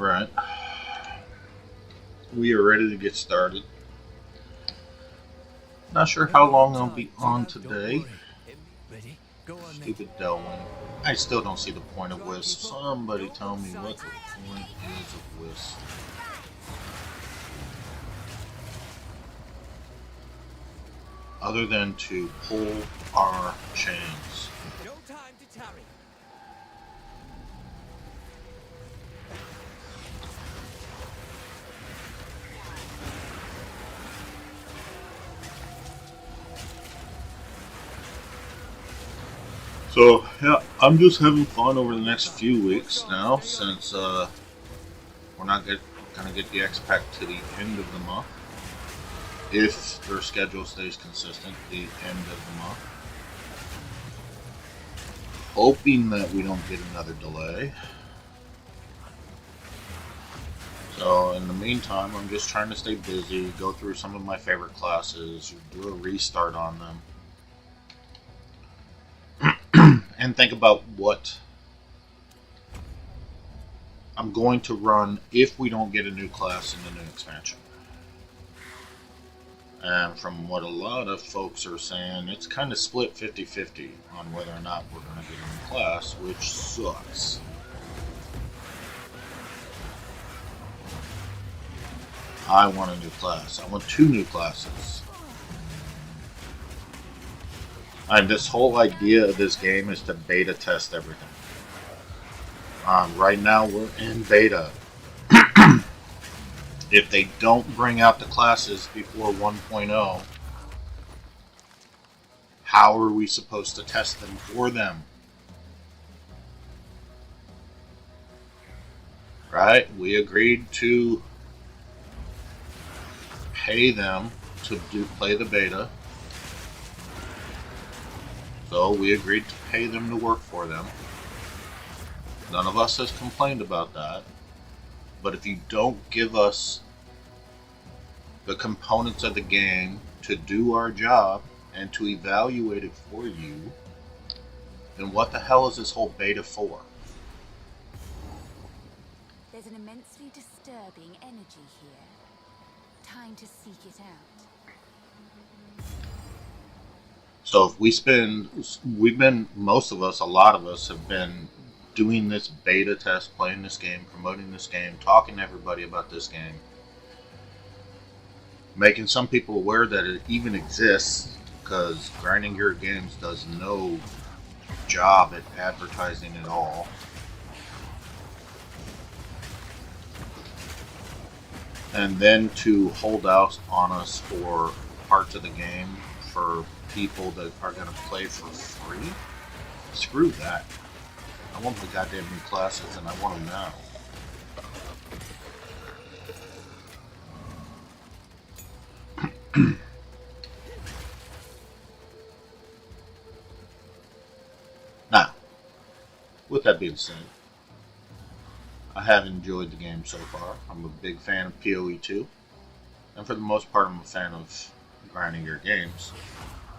Alright. We are ready to get started. Not sure how long I'll be on today. Stupid Delwyn. I still don't see the point of Wisp. Somebody tell me what the point is of Wisp. Other than to pull our chains. No time to tarry. So, yeah, I'm just having fun over the next few weeks now, since we're not going to get the X-Pack to the end of the month. If their schedule stays consistent, the end of the month. Hoping that we don't get another delay. So, in the meantime, I'm just trying to stay busy, go through some of my favorite classes, do a restart on them. And think about what I'm going to run if we don't get a new class in the new expansion. And from what a lot of folks are saying, it's kind of split 50-50 on whether or not we're going to get a new class, which sucks. I want a new class. I want 2 new classes. And this whole idea of this game is to beta test everything. Right now we're in beta. If they don't bring out the classes before 1.0, how are we supposed to test them for them? Right? We agreed to pay them to play the beta. So we agreed to pay them to work for them. None of us has complained about that. But if you don't give us the components of the game to do our job and to evaluate it for you, then what the hell is this whole beta for? There's an immensely disturbing energy here. Time to seek it out. So if most of us, a lot of us have been doing this beta test, playing this game, promoting this game, talking to everybody about this game, making some people aware that it even exists, because Grinding Gear Games does no job at advertising at all. And then to hold out on us for parts of the game for people that are going to play for free? Screw that. I want the goddamn new classes and I want them now. Now, with that being said, I have enjoyed the game so far. I'm a big fan of POE 2, and for the most part I'm a fan of Grinding Gear Games.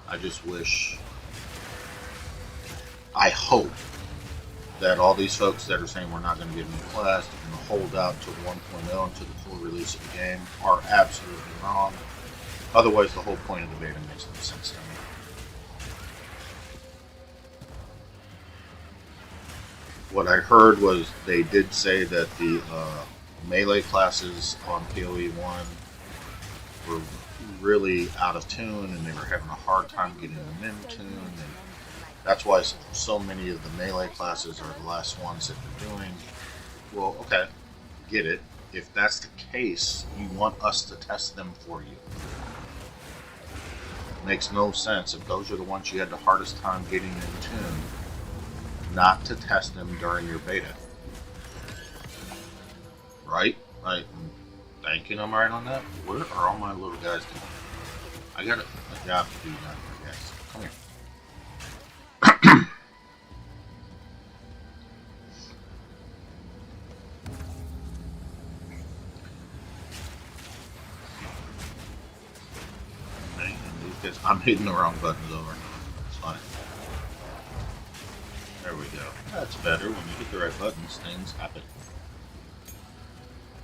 I just wish, I hope that all these folks that are saying we're not going to get a new class, they're going to hold out to 1.0 until the full release of the game, are absolutely wrong. Otherwise, the whole point of the beta makes no sense to me. What I heard was they did say that the melee classes on PoE 1 were really out of tune and they were having a hard time getting them in tune, and that's why so many of the melee classes are the last ones that they're doing. Well, okay, get it. If that's the case, you want us to test them for you. Makes no sense if those are the ones you had the hardest time getting in tune, not to test them during your beta. Right? I'm thinking I'm right on that. Where are all my little guys going? I got a job to do down here, guys. Come here. I'm hitting the wrong buttons over. It's fine. There we go. That's better. When you hit the right buttons, things happen.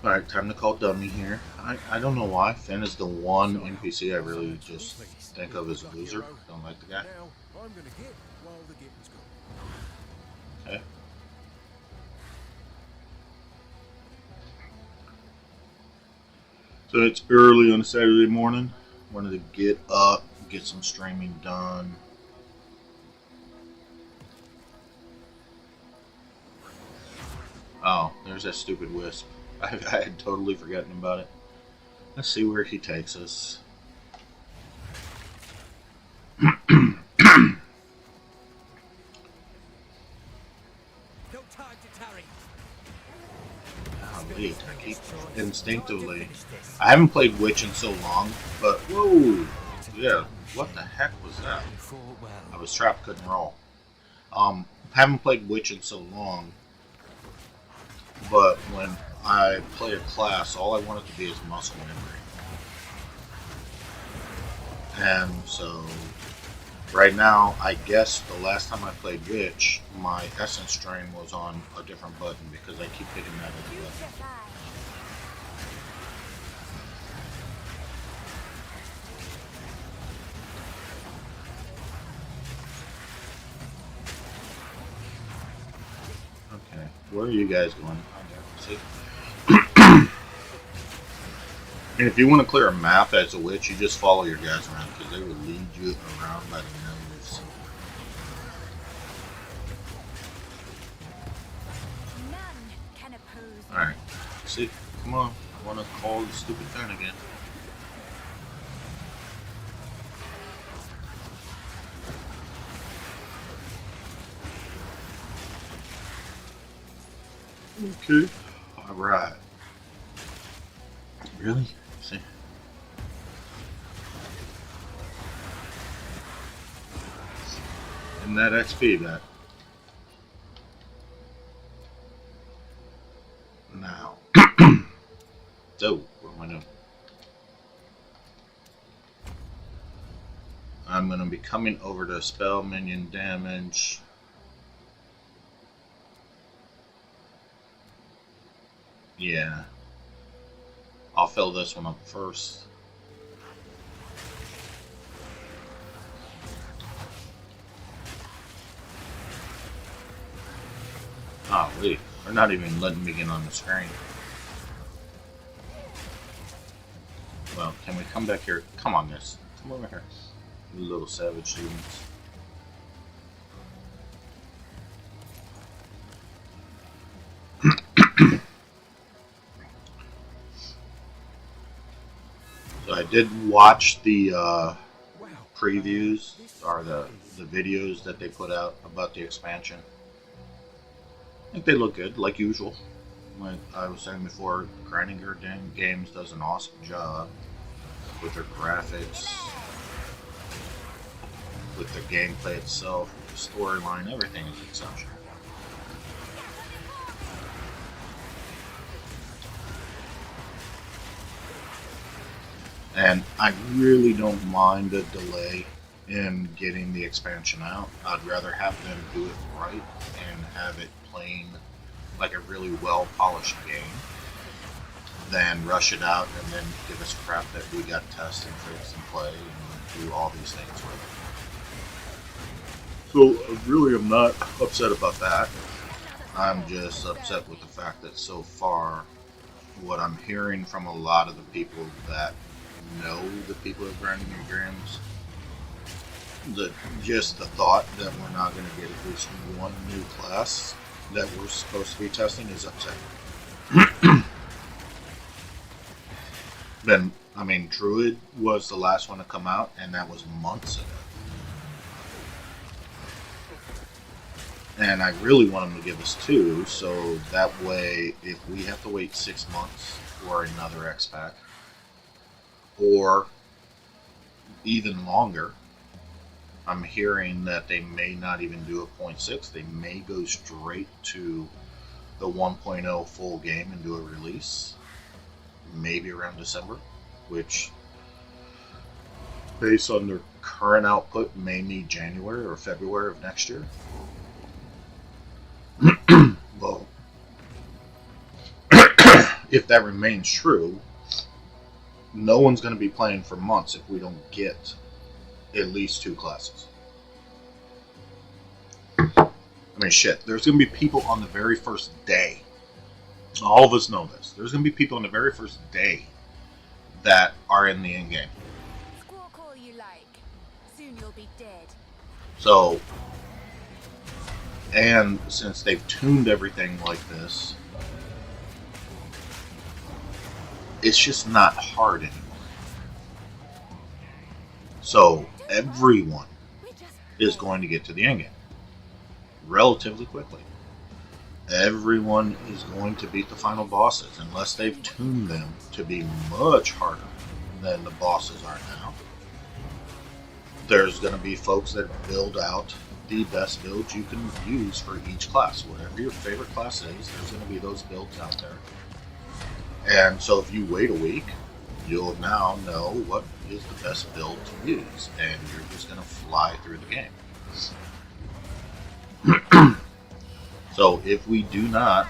Alright, time to call dummy here. I don't know why. Finn is the one NPC I really just think of as a loser. Don't like the guy. Now, I'm gonna get while the getting's good. Okay. So it's early on a Saturday morning. Wanted to get up, get some streaming done. Oh, there's that stupid wisp. I had totally forgotten about it. Let's see where he takes us. No time to tarry. Golly, I keep instinctively. I haven't played Witch in so long, but whoa, yeah, what the heck was that? I was trapped, couldn't roll. Haven't played Witch in so long, but when I play a class, all I want it to be is muscle memory. And so, right now, I guess the last time I played Witch, my essence drain was on a different button because I keep hitting that as a button. Okay, where are you guys going? See? And if you want to clear a map as a witch, you just follow your guys around because they will lead you around by the nose. None can oppose. Alright, see? Come on. I want to call the stupid fan again. Okay. Alright. Really? See? And that XP back. Now. So, what am I doing? I'm going to be coming over to spell minion damage. Yeah. I'll fill this one up first. Oh, wait. They're not even letting me get on the screen. Well, can we come back here? Come on, this. Come over here. You little savage students. So I did watch the previews, or the videos that they put out about the expansion. I think they look good, like usual. Like I was saying before, Grinding Games does an awesome job with their graphics, with the gameplay itself, with the storyline, everything is exceptional. And I really don't mind the delay in getting the expansion out. I'd rather have them do it right and have it playing like a really well polished game than rush it out and then give us crap that we got to test and fix and play and do all these things with. So I really am not upset about that. I'm just upset with the fact that so far what I'm hearing from a lot of the people that know the people of Grinding Games, just the thought that we're not going to get at least one new class that we're supposed to be testing is upsetting. Then, I mean, Druid was the last one to come out, and that was months ago. And I really want them to give us two, so that way, if we have to wait 6 months for another X-Pack, or even longer, I'm hearing that they may not even do a 0.6. They may go straight to the 1.0 full game and do a release, maybe around December, which, based on their current output, may need January or February of next year. Well, if that remains true, no one's going to be playing for months if we don't get at least 2 classes. I mean, shit, there's going to be people on the very first day. All of us know this. There's going to be people on the very first day that are in the end game. Squawk all you like. Soon you'll be dead. So, and since they've tuned everything like this, it's just not hard anymore. So everyone is going to get to the end game relatively quickly. Everyone is going to beat the final bosses unless they've tuned them to be much harder than the bosses are now. There's going to be folks that build out the best builds you can use for each class. Whatever your favorite class is, there's going to be those builds out there. And so if you wait a week, you'll now know what is the best build to use, and you're just going to fly through the game. So if we do not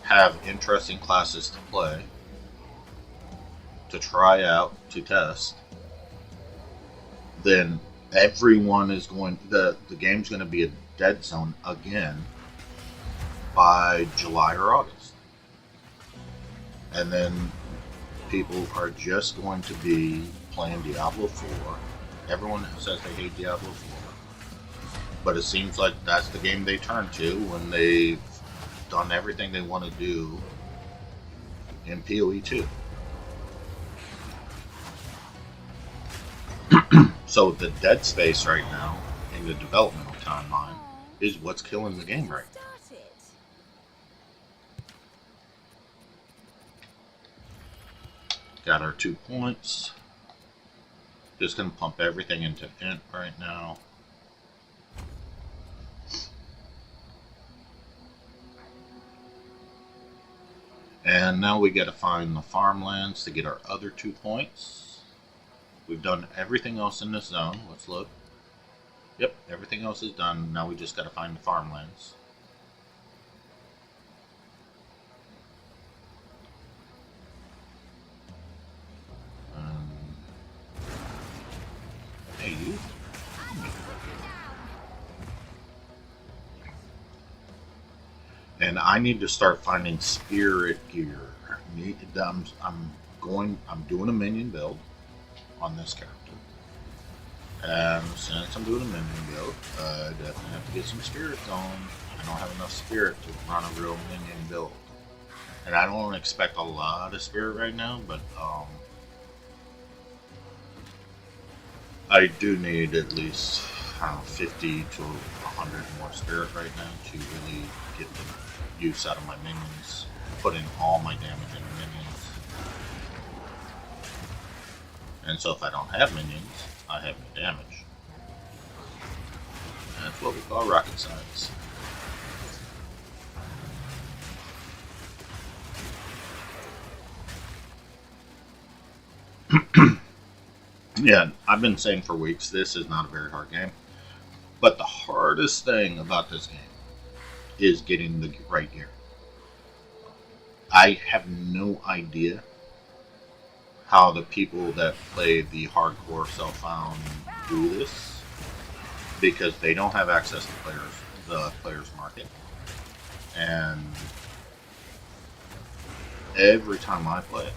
have interesting classes to play, to try out, to test, then everyone is going, the game's going to be a dead zone again by July or August. And then people are just going to be playing Diablo 4. Everyone says they hate Diablo 4. But it seems like that's the game they turn to when they've done everything they want to do in POE 2. So the dead space right now in the developmental timeline is what's killing the game right now. Got our 2 points. Just gonna pump everything into int right now. And now we gotta find the farmlands to get our other 2 points. We've done everything else in this zone. Let's look. Yep, everything else is done. Now we just gotta find the farmlands. Hey, you. And I need to start finding spirit gear. I'm doing a minion build on this character. And since I'm doing a minion build, I definitely have to get some spirit going. I don't have enough spirit to run a real minion build. And I don't expect a lot of spirit right now, but I do need at least, 50 to 100 more spirit right now to really get the use out of my minions, put in all my damage into minions. And so if I don't have minions, I have no damage. And that's what we call rocket science. Yeah, I've been saying for weeks, this is not a very hard game. But the hardest thing about this game is getting the right gear. I have no idea how the people that play the hardcore self-found do this, because they don't have access to the players market. And every time I play it,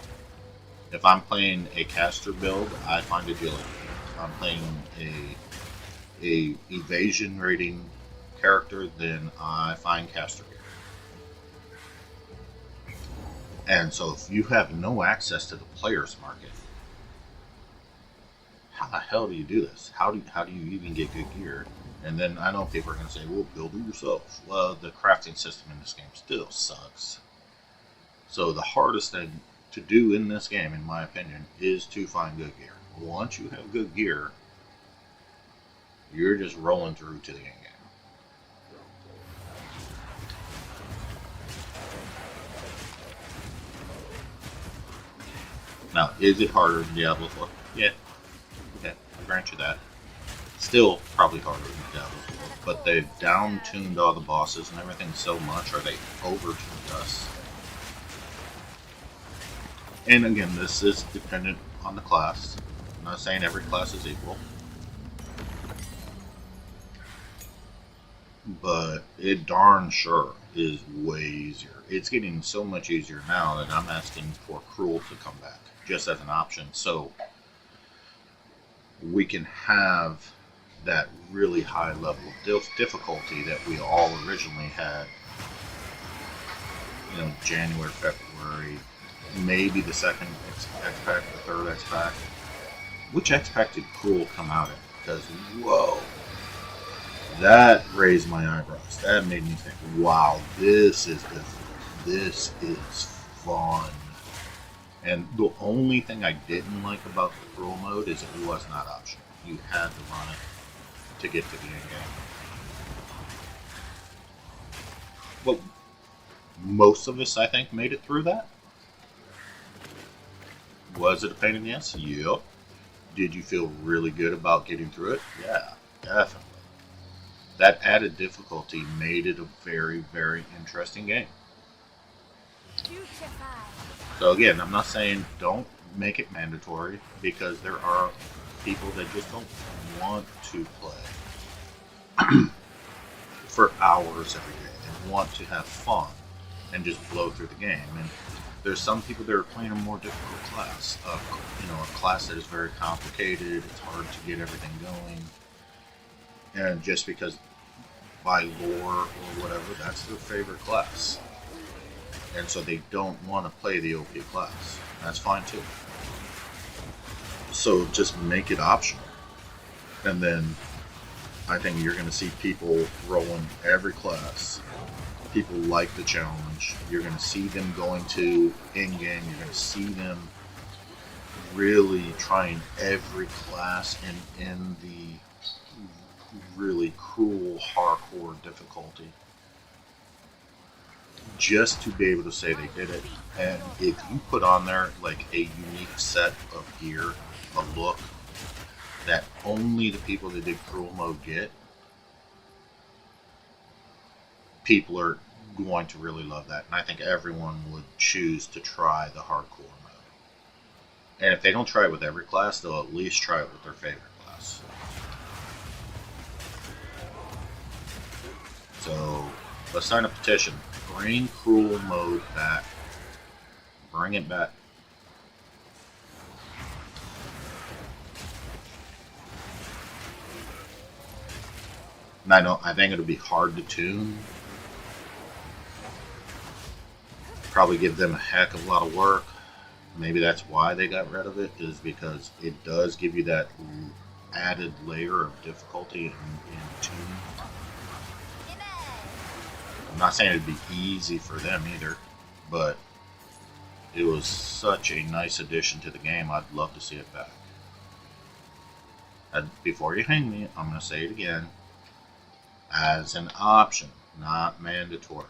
if I'm playing a caster build, I find agility. If I'm playing a evasion rating character, then I find caster gear. And so if you have no access to the players market, how the hell do you do this? How do you even get good gear? And then I know people are going to say, well, build it yourself. Well, the crafting system in this game still sucks. So the hardest thing to do in this game, in my opinion, is to find good gear. Once you have good gear, you're just rolling through to the end game. Now, is it harder than Diablo 4? Yeah. Okay, I'll grant you that. Still probably harder than Diablo 4, but they've down-tuned all the bosses and everything so much, or they over-tuned us, And again, this is dependent on the class. I'm not saying every class is equal, but it darn sure is way easier. It's getting so much easier now that I'm asking for Cruel to come back just as an option, so we can have that really high level of difficulty that we all originally had. You know, January, February, maybe the second X-Pack, the third X-Pack. Which X-Pack did Cruel come out in? Because, whoa, that raised my eyebrows. That made me think, wow, this is difficult. This is fun. And the only thing I didn't like about the Cruel mode is it was not optional. You had to run it to get to the end game. Well, most of us, I think, made it through that. Was it a pain in the ass? Yep. Did you feel really good about getting through it? Yeah, definitely. That added difficulty made it a very, very interesting game. So again, I'm not saying don't make it mandatory, because there are people that just don't want to play for hours every day. They want to have fun and just blow through the game. And there's some people that are playing a more difficult class, you know, a class that is very complicated. It's hard to get everything going, and just because by lore or whatever, that's their favorite class, and so they don't want to play the OP class. That's fine too. So just make it optional, and then I think you're going to see people rolling every class. People like the challenge. You're going to see them going to in-game. You're going to see them really trying every class in the really cruel, hardcore difficulty, just to be able to say they did it. And if you put on there like a unique set of gear, a look that only the people that did Cruel mode get, people are going to really love that. And I think everyone would choose to try the hardcore mode. And if they don't try it with every class, they'll at least try it with their favorite class. So let's sign a petition. Bring Cruel mode back. Bring it back. And I think it'll be hard to tune. Probably give them a heck of a lot of work. Maybe that's why they got rid of it, is because it does give you that added layer of difficulty in tuning. I'm not saying it'd be easy for them either, but it was such a nice addition to the game. I'd love to see it back. And before you hang me, I'm going to say it again. As an option, not mandatory.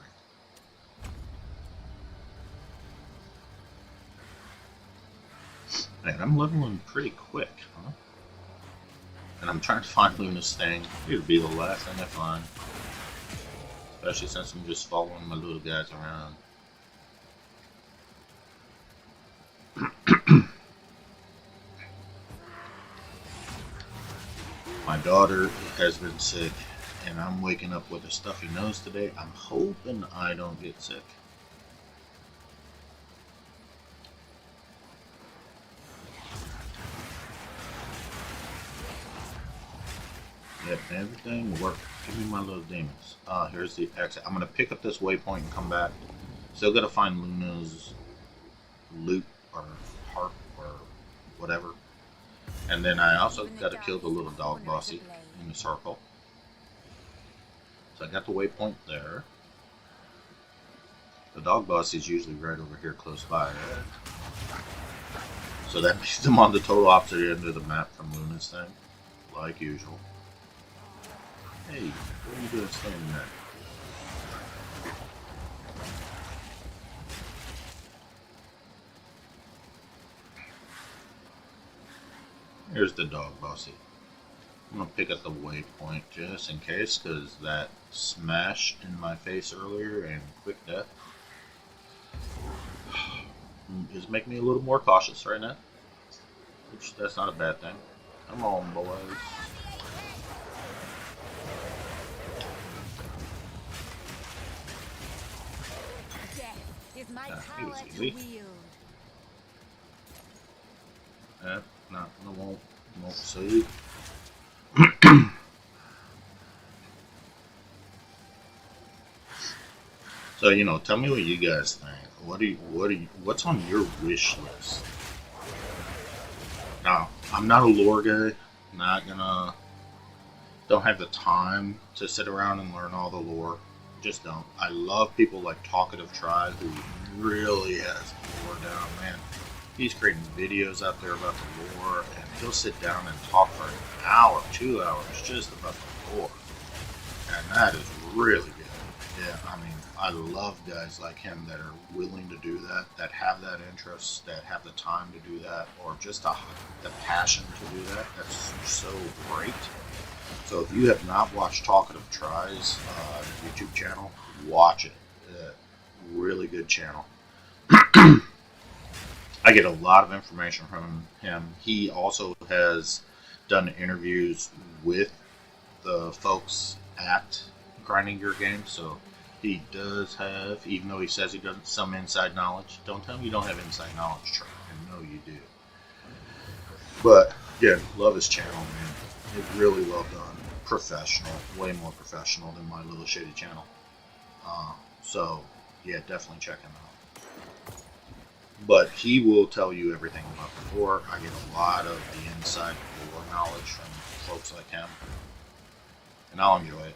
Man, I'm leveling pretty quick, huh? And I'm trying to find Luna's thing. It'll be the last thing I find. Especially since I'm just following my little guys around. My daughter has been sick, and I'm waking up with a stuffy nose today. I'm hoping I don't get sick. Yep, everything worked. Give me my little demons. Here's the exit. I'm going to pick up this waypoint and come back. Still got to find Luna's loot or heart or whatever. And then I also got to kill the little dog bossy in the circle. So I got the waypoint there. The dog boss is usually right over here close by. Right? So that means I'm on the total opposite end of the map from Luna's thing, like usual. Hey, what are you doing standing there? Here's the dog bossy. I'm going to pick up the waypoint just in case, because that smash in my face earlier and quick death. is making me a little more cautious right now, which that's not a bad thing. Come on, boys. Death is my He was power to easy. wield. No, won't see. So tell me what you guys think. What's on your wish list? Now, I'm not a lore guy. Not gonna. Don't have the time to sit around and learn all the lore. Just don't. I love people like Talkative Tribe who really has the lore down, man. He's creating videos out there about the lore, and he'll sit down and talk for an hour, 2 hours, just about the lore. And that is really good. Yeah, I mean, I love guys like him that are willing to do that, that have that interest, that have the time to do that, or just the passion to do that. That's so great. So if you have not watched Talkative Tries YouTube channel, watch it. Really good channel. I get a lot of information from him. He also has done interviews with the folks at Grinding Your Game, so he does have, even though he says he doesn't, some inside knowledge. Don't tell me you don't have inside knowledge, Trey. I know you do. But yeah, love his channel, man. It's really well done. Professional, way more professional than my little shady channel. So yeah, definitely check him out. But he will tell you everything about the lore. I get a lot of the inside lore knowledge from folks like him, and I'll enjoy it.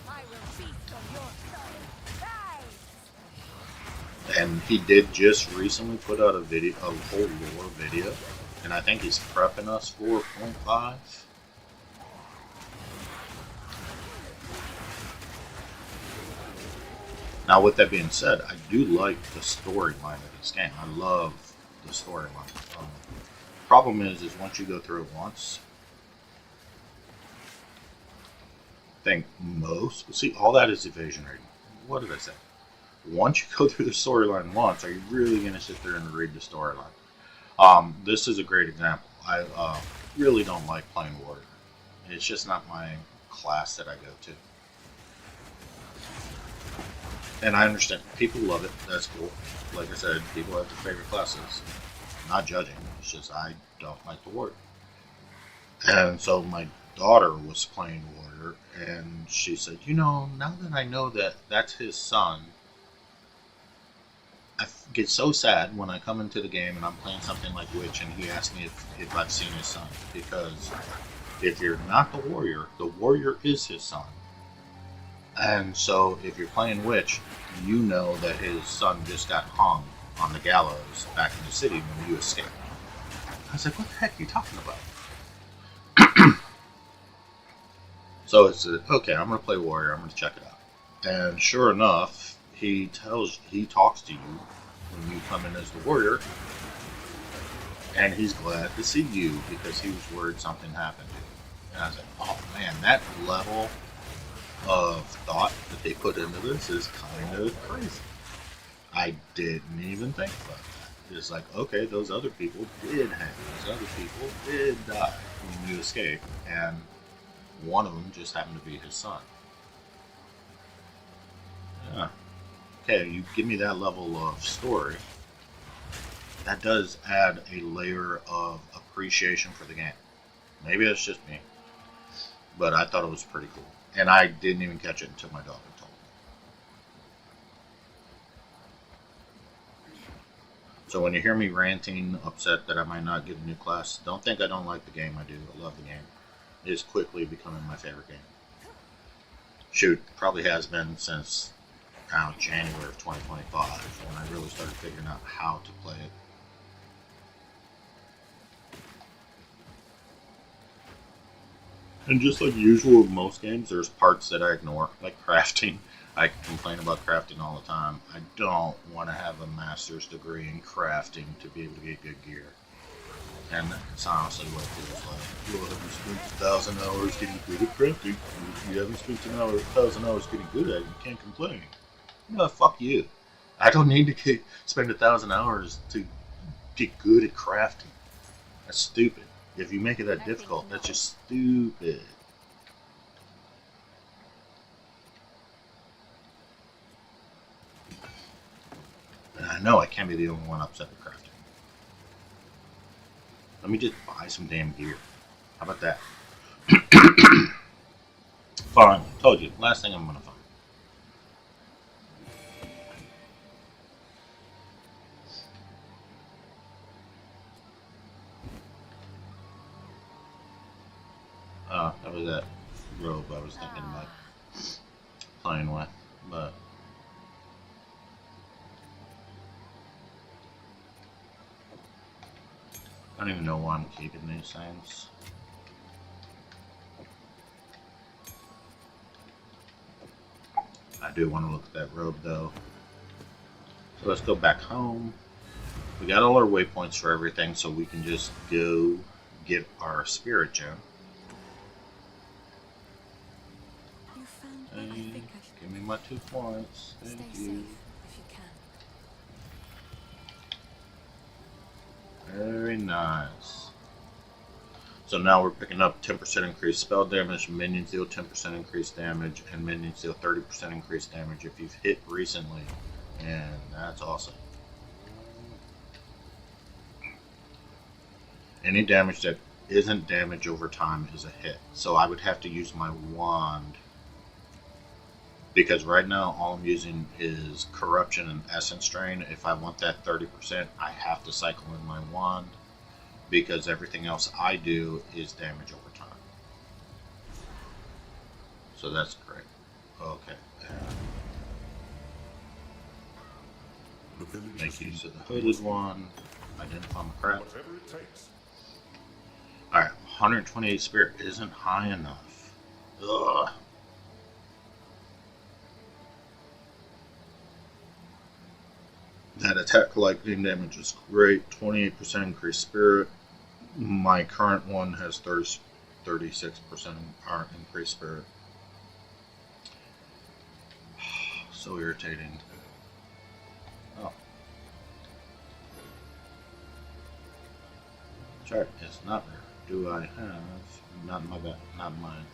I will feast on your soul. Rise! And he did just recently put out a whole lore video, and I think he's prepping us for 0.5. Now, with that being said, I do like the storyline of this game. I love the storyline. Problem is once you go through it once, I think see, all that is evasion rating. What did I say? Once you go through the storyline once, are you really going to sit there and read the storyline? This is a great example. I really don't like playing Warrior. It's just not my class that I go to. And I understand. People love it. That's cool. Like I said, people have their favorite classes. I'm not judging. It's just I don't like the Warrior. And so my daughter was playing Warrior, and she said, now that I know that that's his son, I get so sad when I come into the game and I'm playing something like Witch, and he asks me if I've seen his son. Because if you're not the Warrior is his son. And so if you're playing Witch, you know that his son just got hung on the gallows back in the city when you escaped. I was like, what the heck are you talking about? So it's okay, I'm going to play Warrior, I'm going to check it out. And sure enough, he talks to you when you come in as the Warrior, and he's glad to see you because he was worried something happened to you. And I was like, oh man, that level of thought that they put into this is kind of crazy. I didn't even think about that. It's like, okay, those other people did hang. Those other people did die when you escaped, and one of them just happened to be his son. Yeah. Okay, you give me that level of story. That does add a layer of appreciation for the game. Maybe that's just me, but I thought it was pretty cool. And I didn't even catch it until my daughter told me. So when you hear me ranting, upset that I might not get a new class, don't think I don't like the game. I do. I love the game. It is quickly becoming my favorite game. Shoot, probably has been since around January of 2025 when I really started figuring out how to play it. And just like usual with most games, there's parts that I ignore, like crafting. I complain about crafting all the time. I don't want to have a master's degree in crafting to be able to get good gear. And that's honestly what it feels like. You haven't spent 1,000 hours getting good at crafting. If you haven't spent 1,000 hours getting good at it, you can't complain. No, fuck you. I don't need to spend 1,000 hours to get good at crafting. That's stupid. If you make it that difficult, that's just stupid. And I know I can't be the only one upset with crafting. Let me just buy some damn gear. How about that? Fine. Told you. Last thing I'm gonna find. That was that robe I was thinking about playing with, but I don't even know why I'm keeping these things. I do want to look at that robe though. So let's go back home. We got all our waypoints for everything, so we can just go get our spirit gem. You found what I think I should Give me my 2 points. Thank stay you. safe if you can. Very nice. So now we're picking up 10% increased spell damage, minions deal 10% increased damage, and minions deal 30% increased damage if you've hit recently. And that's awesome. Any damage that isn't damage over time is a hit. So I would have to use my wand. Because right now all I'm using is corruption and essence drain. If I want that 30%, I have to cycle in my wand. Because everything else I do is damage over time. So that's great. Okay. Make use of the hooded one. Identify my crap. Whatever it takes. Alright, 128 spirit isn't high enough. Ugh. That attack lightning damage is great. 28% increased spirit. My current one has 36% increased spirit. So irritating. Oh. Chart is not rare. Do I have? Not my bad. Not mine.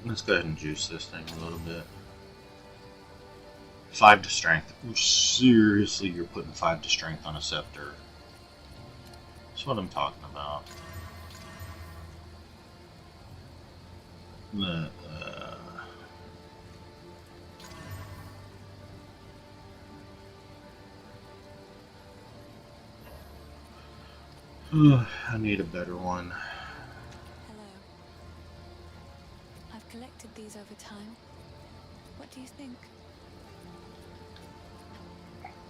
Let's go ahead and juice this thing a little bit. 5 to strength. Ooh, seriously, you're putting 5 to strength on a scepter. That's what I'm talking about. I need a better one. Hello. I've collected these over time. What do you think?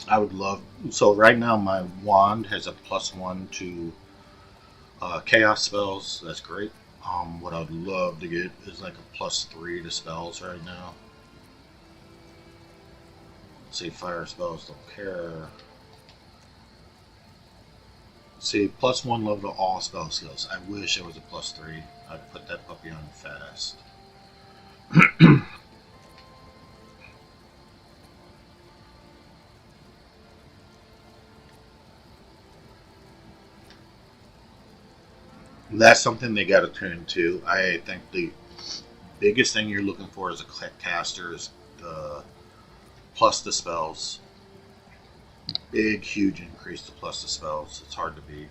I would love. So right now my wand has a +1 to chaos spells. That's great. What I'd love to get is like a +3 to spells right now. See, fire spells don't care. See, +1 level to all spell skills. I wish it was a +3. I'd put that puppy on fast. That's something they got to tune to. I think the biggest thing you're looking for as a caster is plus the spells. Big, huge increase to plus the spells. It's hard to beat.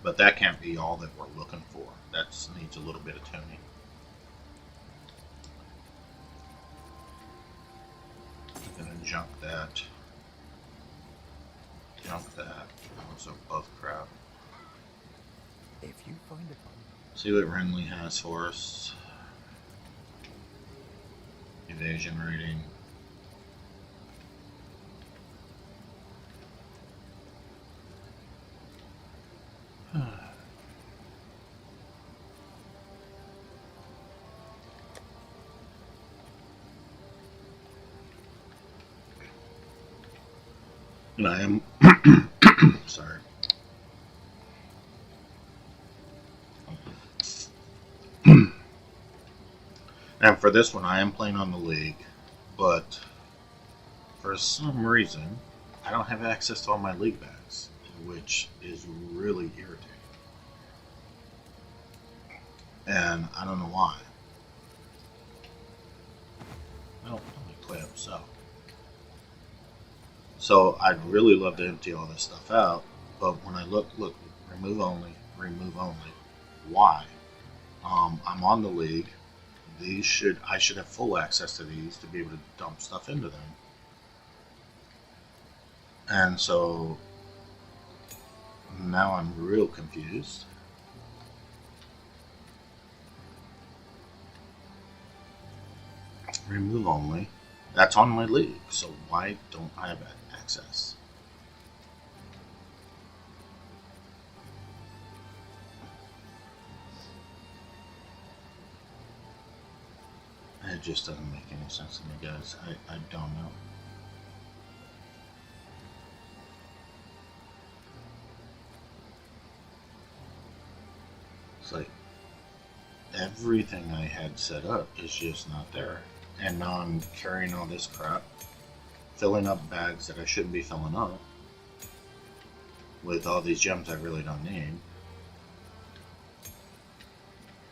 But that can't be all that we're looking for. That needs a little bit of tuning. I'm going to junk that. Junk that. Those are both crap. If you find it, See what Renly has for us. Evasion rating. And I am sorry. And for this one, I am playing on the league, but for some reason, I don't have access to all my league bags, which is really irritating. And I don't know why. Well, let me play up so I'd really love to empty all this stuff out, but when I look, remove only, remove only. Why? I'm on the league. I should have full access to these to be able to dump stuff into them. And so now I'm real confused. Remove only. That's on my league, so why don't I have access? It just doesn't make any sense to me, guys. I don't know. It's like everything I had set up is just not there. And now I'm carrying all this crap, filling up bags that I shouldn't be filling up with all these gems I really don't need.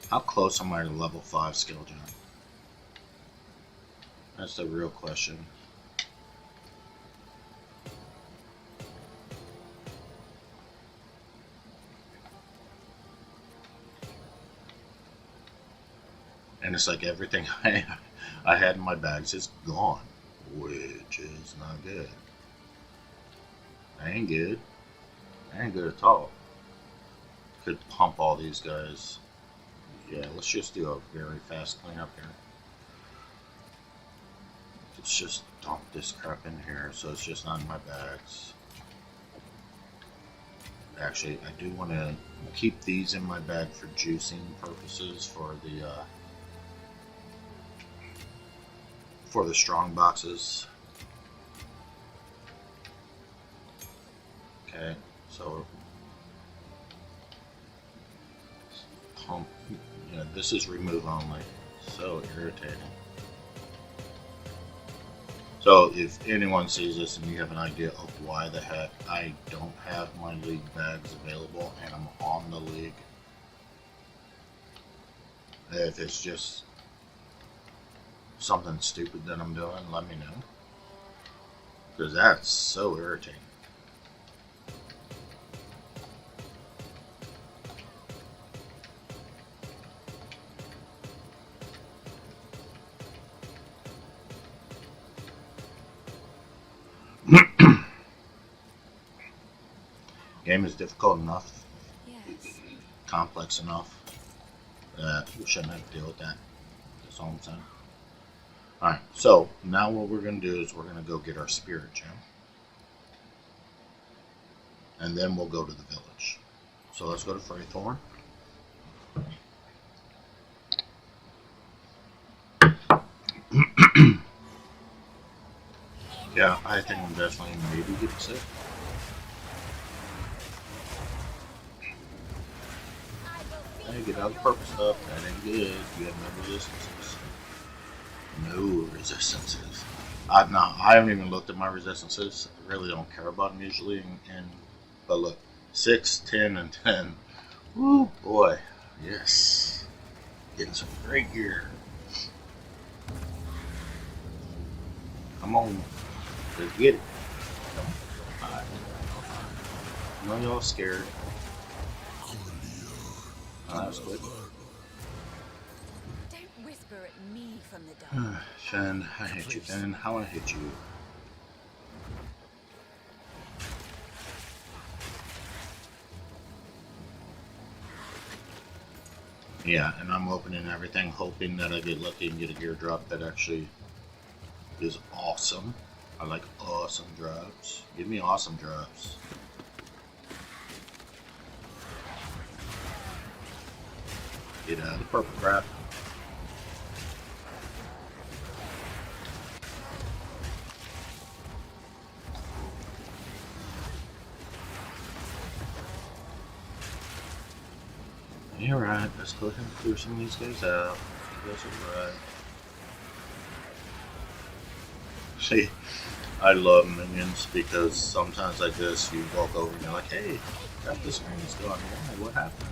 How close am I to level 5 skill gem? That's the real question. And it's like everything I had in my bags is gone, which is not good. That ain't good. That ain't good at all. Could pump all these guys. Yeah, let's just do a very fast cleanup here. Let's just dump this crap in here so it's just not in my bags. Actually, I do want to keep these in my bag for juicing purposes for the strong boxes. Okay, so pump. Yeah, this is remove only. So irritating. So if anyone sees this and you have an idea of why the heck I don't have my league bags available and I'm on the league, if it's just something stupid that I'm doing, let me know. Because that's so irritating. Game is difficult enough, Yes. complex enough, that we shouldn't have to deal with that. That's all I'm saying. Alright, so now what we're going to do is we're going to go get our spirit gem. And then we'll go to the village. So let's go to Freythorn. Yeah, I think I'm definitely maybe getting sick. Hey, get out of the purple stuff. That ain't good. You have no resistances. No resistances. I haven't even looked at my resistances. I really don't care about them usually. But look, 6, 10, and 10. Woo, boy. Yes. Getting some great gear. Come on. Let's get it. Alright. I know y'all scared. Oh, that was quick. Don't whisper at me from the dark. Finn, I hate you, Finn. How I hate you. Yeah, and I'm opening everything, hoping that I get lucky and get a gear drop that actually is awesome. I like awesome drops. Give me awesome drops. Get out of the purple crap. Alright, let's go ahead and clear some of these guys out. You guys are right. See, I love minions because sometimes like this, you walk over and you're like, hey, got this minion still on the wall. What happened?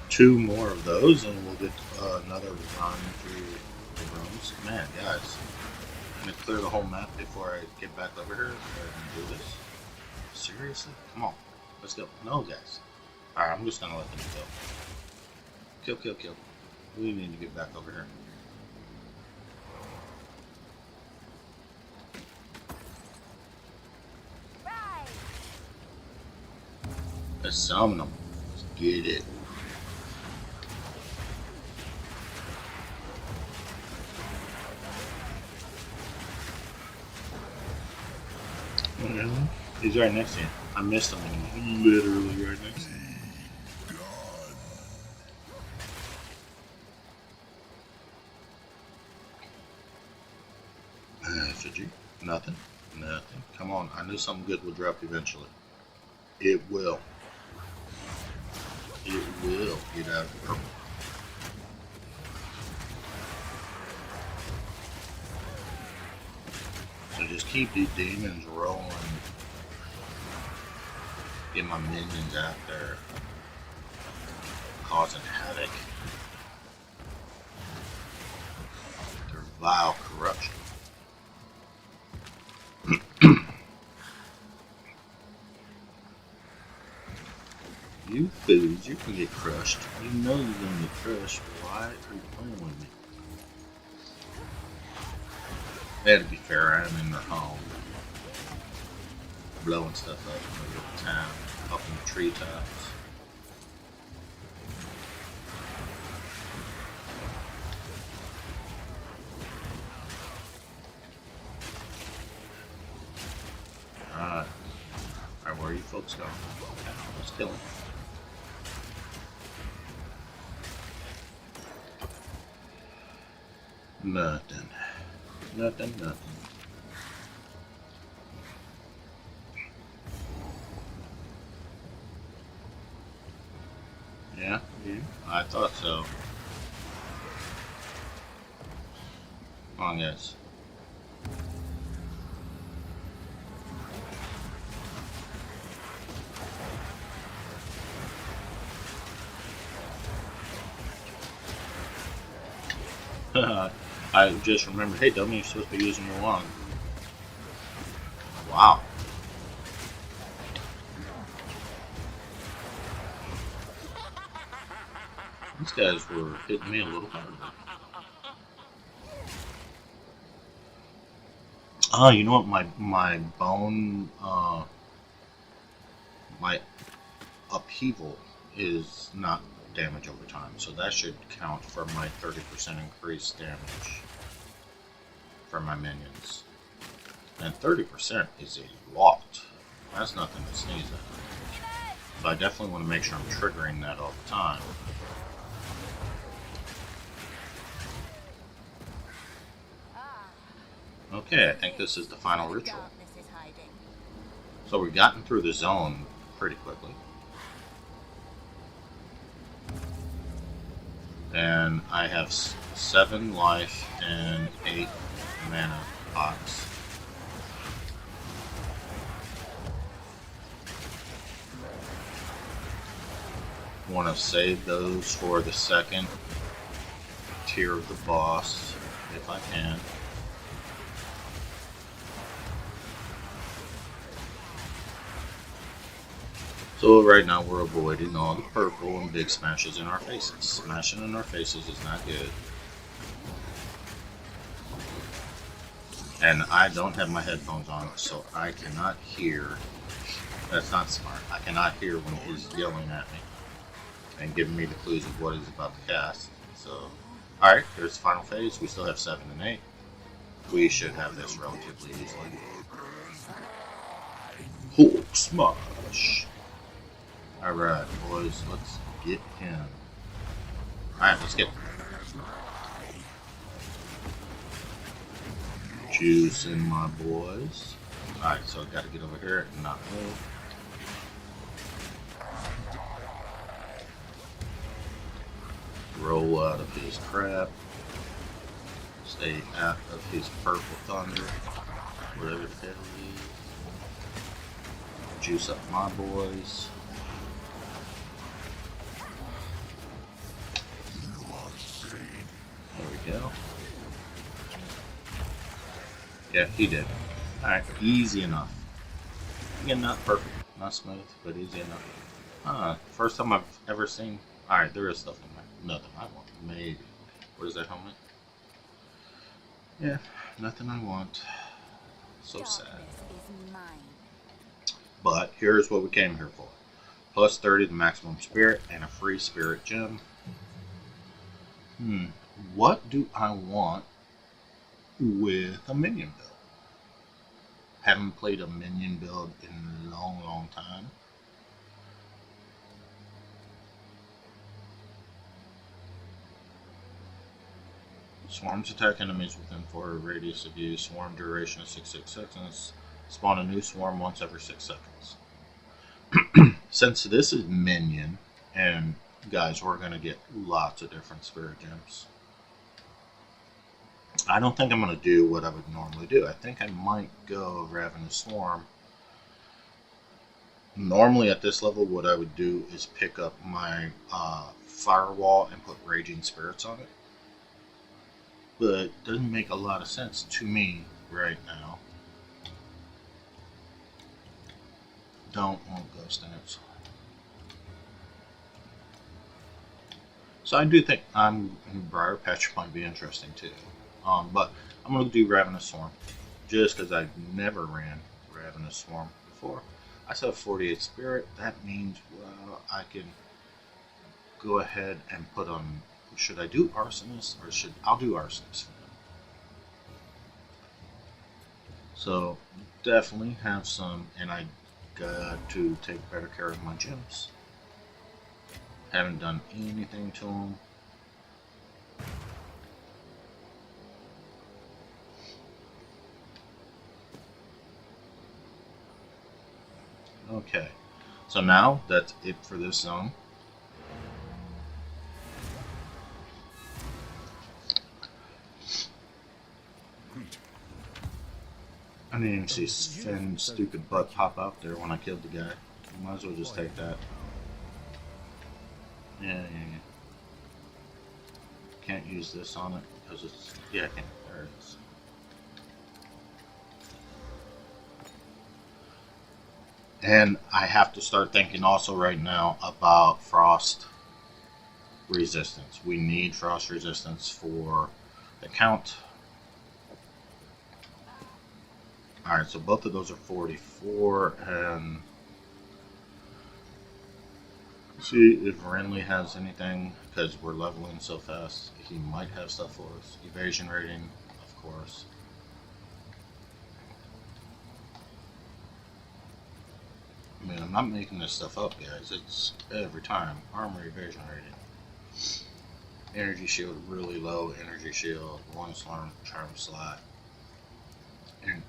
Two more of those and we'll get another run through the rooms. Man, guys, I'm going to clear the whole map before I get back over here and do this. Seriously? Come on. Let's go. No, guys. Alright, I'm just going to let them go. Kill, kill, kill. We need to get back over here. Right. Let's summon them. Let's get it. Really? He's right next to you. I missed him and he's literally right next to you. Fidgy. Nothing. Nothing. Come on. I knew something good would drop eventually. It will. It will get out of the purple. So just keep these demons rolling. Get my minions out there. Causing havoc. Their vile corruption. You fools, you're gonna get crushed. You know you're gonna get crushed. Why are you playing with me? And to be fair, I am in their home. Blowing stuff up in the little town, up in the treetops. Alright. Alright, where are you folks going? Okay, let's kill him. Nothing. Nothing, nothing. Yeah, you? I thought so. Come on, guys. I just remembered, hey dummy, you're supposed to be using your wand. Wow. These guys were hitting me a little harder. Oh, you know what? My bone, my upheaval is not damage over time, so that should count for my 30% increased damage for my minions. And 30% is a lot. That's nothing to sneeze at. But I definitely want to make sure I'm triggering that all the time. Okay, I think this is the final ritual. So we've gotten through the zone pretty quickly. And I have 7 life and 8 mana pots. Want to save those for the second tier of the boss, if I can. So right now we're avoiding all the purple and big smashes in our faces. Smashing in our faces is not good. And I don't have my headphones on, so I cannot hear. That's not smart. I cannot hear when he's yelling at me and giving me the clues of what he's about to cast. So, alright, here's the final phase. We still have 7 and 8. We should have this relatively easily. Hulk smash! Alright, boys, let's get him. Alright, let's get him. Juicing my boys. Alright, so I gotta get over here and not move. Roll out of his crap. Stay out of his purple thunder. Whatever the hell he is. Juice up my boys. There we go. Yeah, he did. Alright, easy enough. Again, not perfect, not smooth, but easy enough. First time I've ever seen. Alright, there is stuff in there. Nothing I want. Maybe. What is that helmet? Yeah, nothing I want. So sad. Is mine. But here's what we came here for. Plus 30 to maximum spirit and a free spirit gem. What do I want with a minion build? Haven't played a minion build in a long time. Swarms attack enemies within 4 radius of you. Swarm duration is 6 seconds. Spawn a new swarm once every 6 seconds. Since this is minion, and guys, we're going to get lots of different spirit gems. I don't think I'm going to do what I would normally do. I think I might go Ravenous Swarm. Normally at this level, what I would do is pick up my Firewall and put Raging Spirits on it. But it doesn't make a lot of sense to me right now. Don't want Ghost Dance. So I do think Briar Patch might be interesting too. But I'm going to do Ravenous Swarm. Just because I've never ran Ravenous Swarm before. I still have 48 Spirit. That means, well, I can go ahead and put on... Should I do Arsonist? Or I'll do Arsonist for them. So, definitely have some... And I got to take better care of my gems. Haven't done anything to them. Okay, so now that's it for this zone. I didn't even see Finn's stupid butt pop out there when I killed the guy. Might as well just take that. Yeah. Can't use this on it because it's... Yeah, I can. There it is. And I have to start thinking also right now about frost resistance. We need frost resistance for the count. Alright, so both of those are 44, and see if Renly has anything, because we're leveling so fast. He might have stuff for us. Evasion rating, of course. I mean, I'm not making this stuff up, guys. It's every time. Armor evasion rating. Energy shield, really low energy shield. One charm slot. And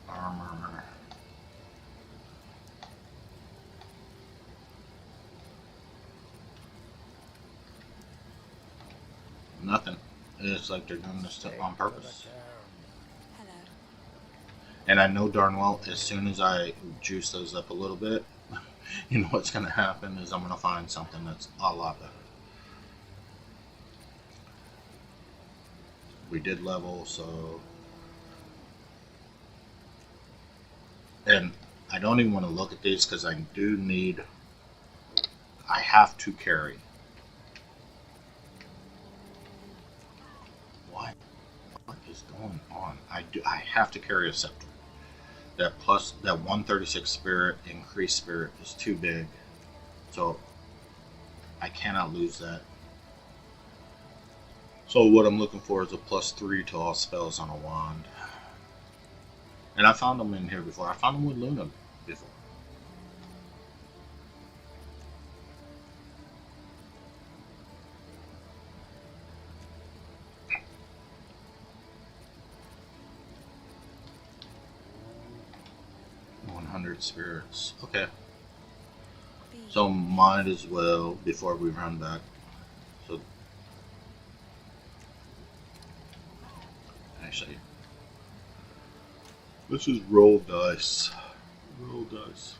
armor. Nothing. It's like they're doing this on purpose. Hello. And I know darn well, as soon as I juice those up a little bit, you know what's going to happen is I'm going to find something that's a lot better. We did level, so... And I don't even want to look at these because I do need... I have to carry. What is going on? I have to carry a scepter. That plus that 136 spirit increased spirit is too big, so I cannot lose that. So what I'm looking for is a +3 to all spells on a wand. And I found them in here before. I found them with Luna before. 100 spirits. Okay. Be So might as well, before we run back. So actually, let's just roll dice. Roll dice.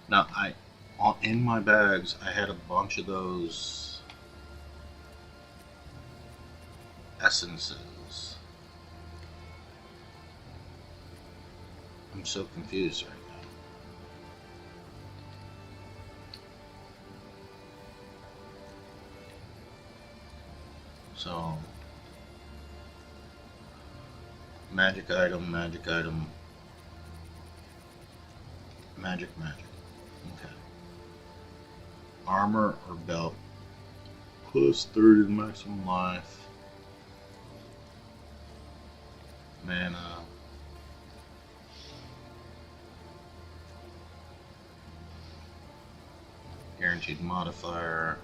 Now in my bags I had a bunch of those essences. I'm so confused right now. So magic item, magic item, magic. Okay. Armor or belt. Plus 30 to maximum life. Mana. Guaranteed modifier.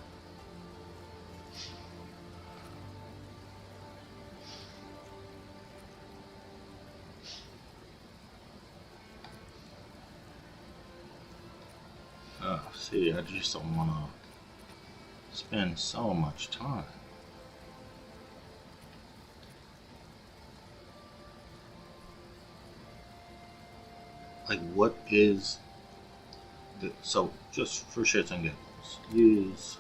Oh, see, I just don't want to spend so much time. Like, what is the, so just for shits and giggles, use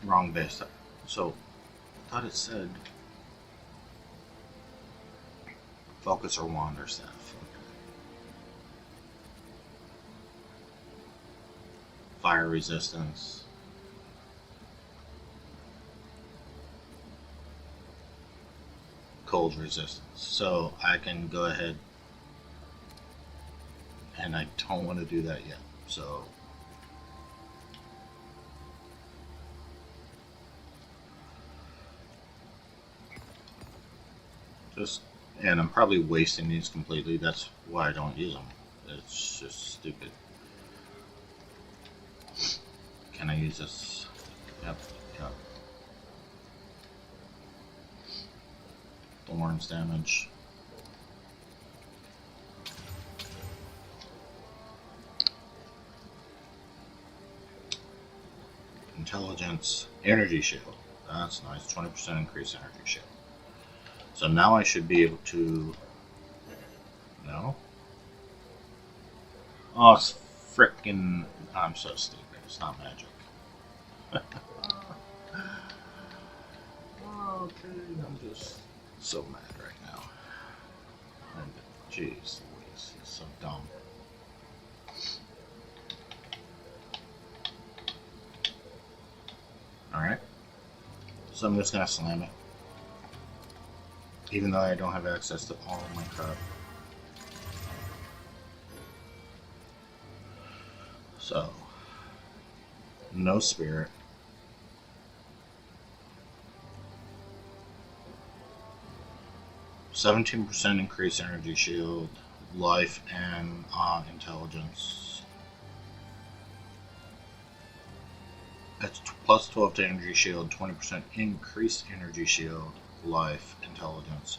wrong base type. So I thought it said focus or wander staff. Fire resistance. Cold resistance. So I can go ahead, and I don't want to do that yet. So just, and I'm probably wasting these completely. That's why I don't use them. It's just stupid. Can I use this? Yep. Thorns damage. Intelligence. Energy shield. That's nice. 20% increase energy shield. So now I should be able to... No? Oh, it's frickin'... I'm so stupid. It's not magic. Okay, I'm just so mad right now. And jeez Louise, it's so dumb. Alright. So I'm just gonna slam it. Even though I don't have access to all of my crap. So, no spirit. %17% increase energy shield, life, and intelligence. That's plus 12 to energy shield, 20% increased energy shield, life, intelligence.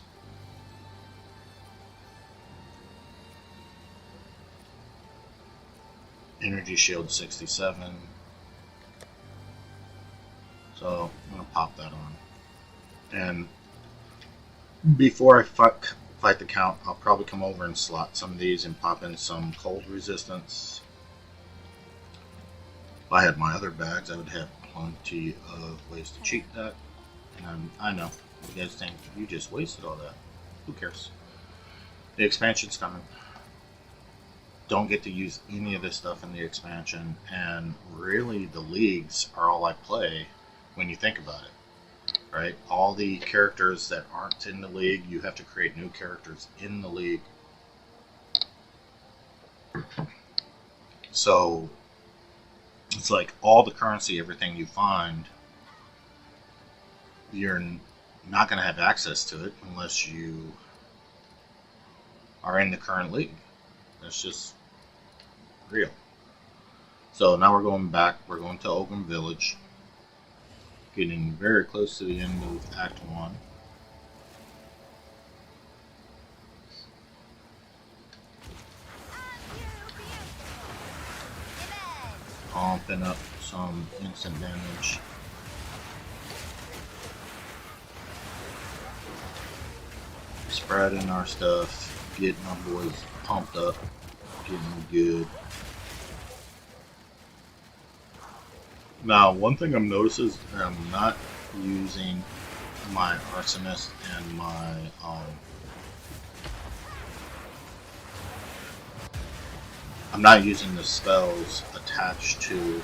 Energy shield 67. So I'm gonna pop that on. And before I fight the count, I'll probably come over and slot some of these and pop in some cold resistance. If I had my other bags, I would have plenty of ways to cheat that. And I know, you guys think you just wasted all that. Who cares? The expansion's coming. Don't get to use any of this stuff in the expansion, and really the leagues are all I play when you think about it. Right? All the characters that aren't in the league, you have to create new characters in the league. So it's like all the currency, everything you find, you're not going to have access to it unless you are in the current league. That's just real. So now we're going back. We're going to Ogun Village. Getting very close to the end of Act 1. pumping up some instant damage. Spreading our stuff, getting our boys pumped up, getting them good. Now, one thing I'm noticing is that I'm not using my arsonist and my I'm not using the spells attached to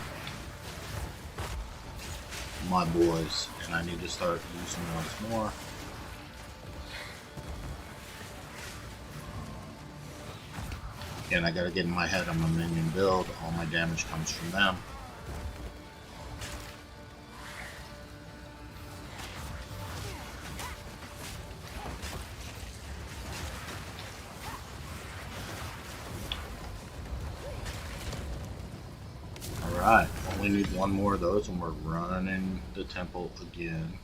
my boys, and I need to start using those more. Again, I gotta get in my head on my minion build. All my damage comes from them. Alright, only need one more of those and we're running the temple again.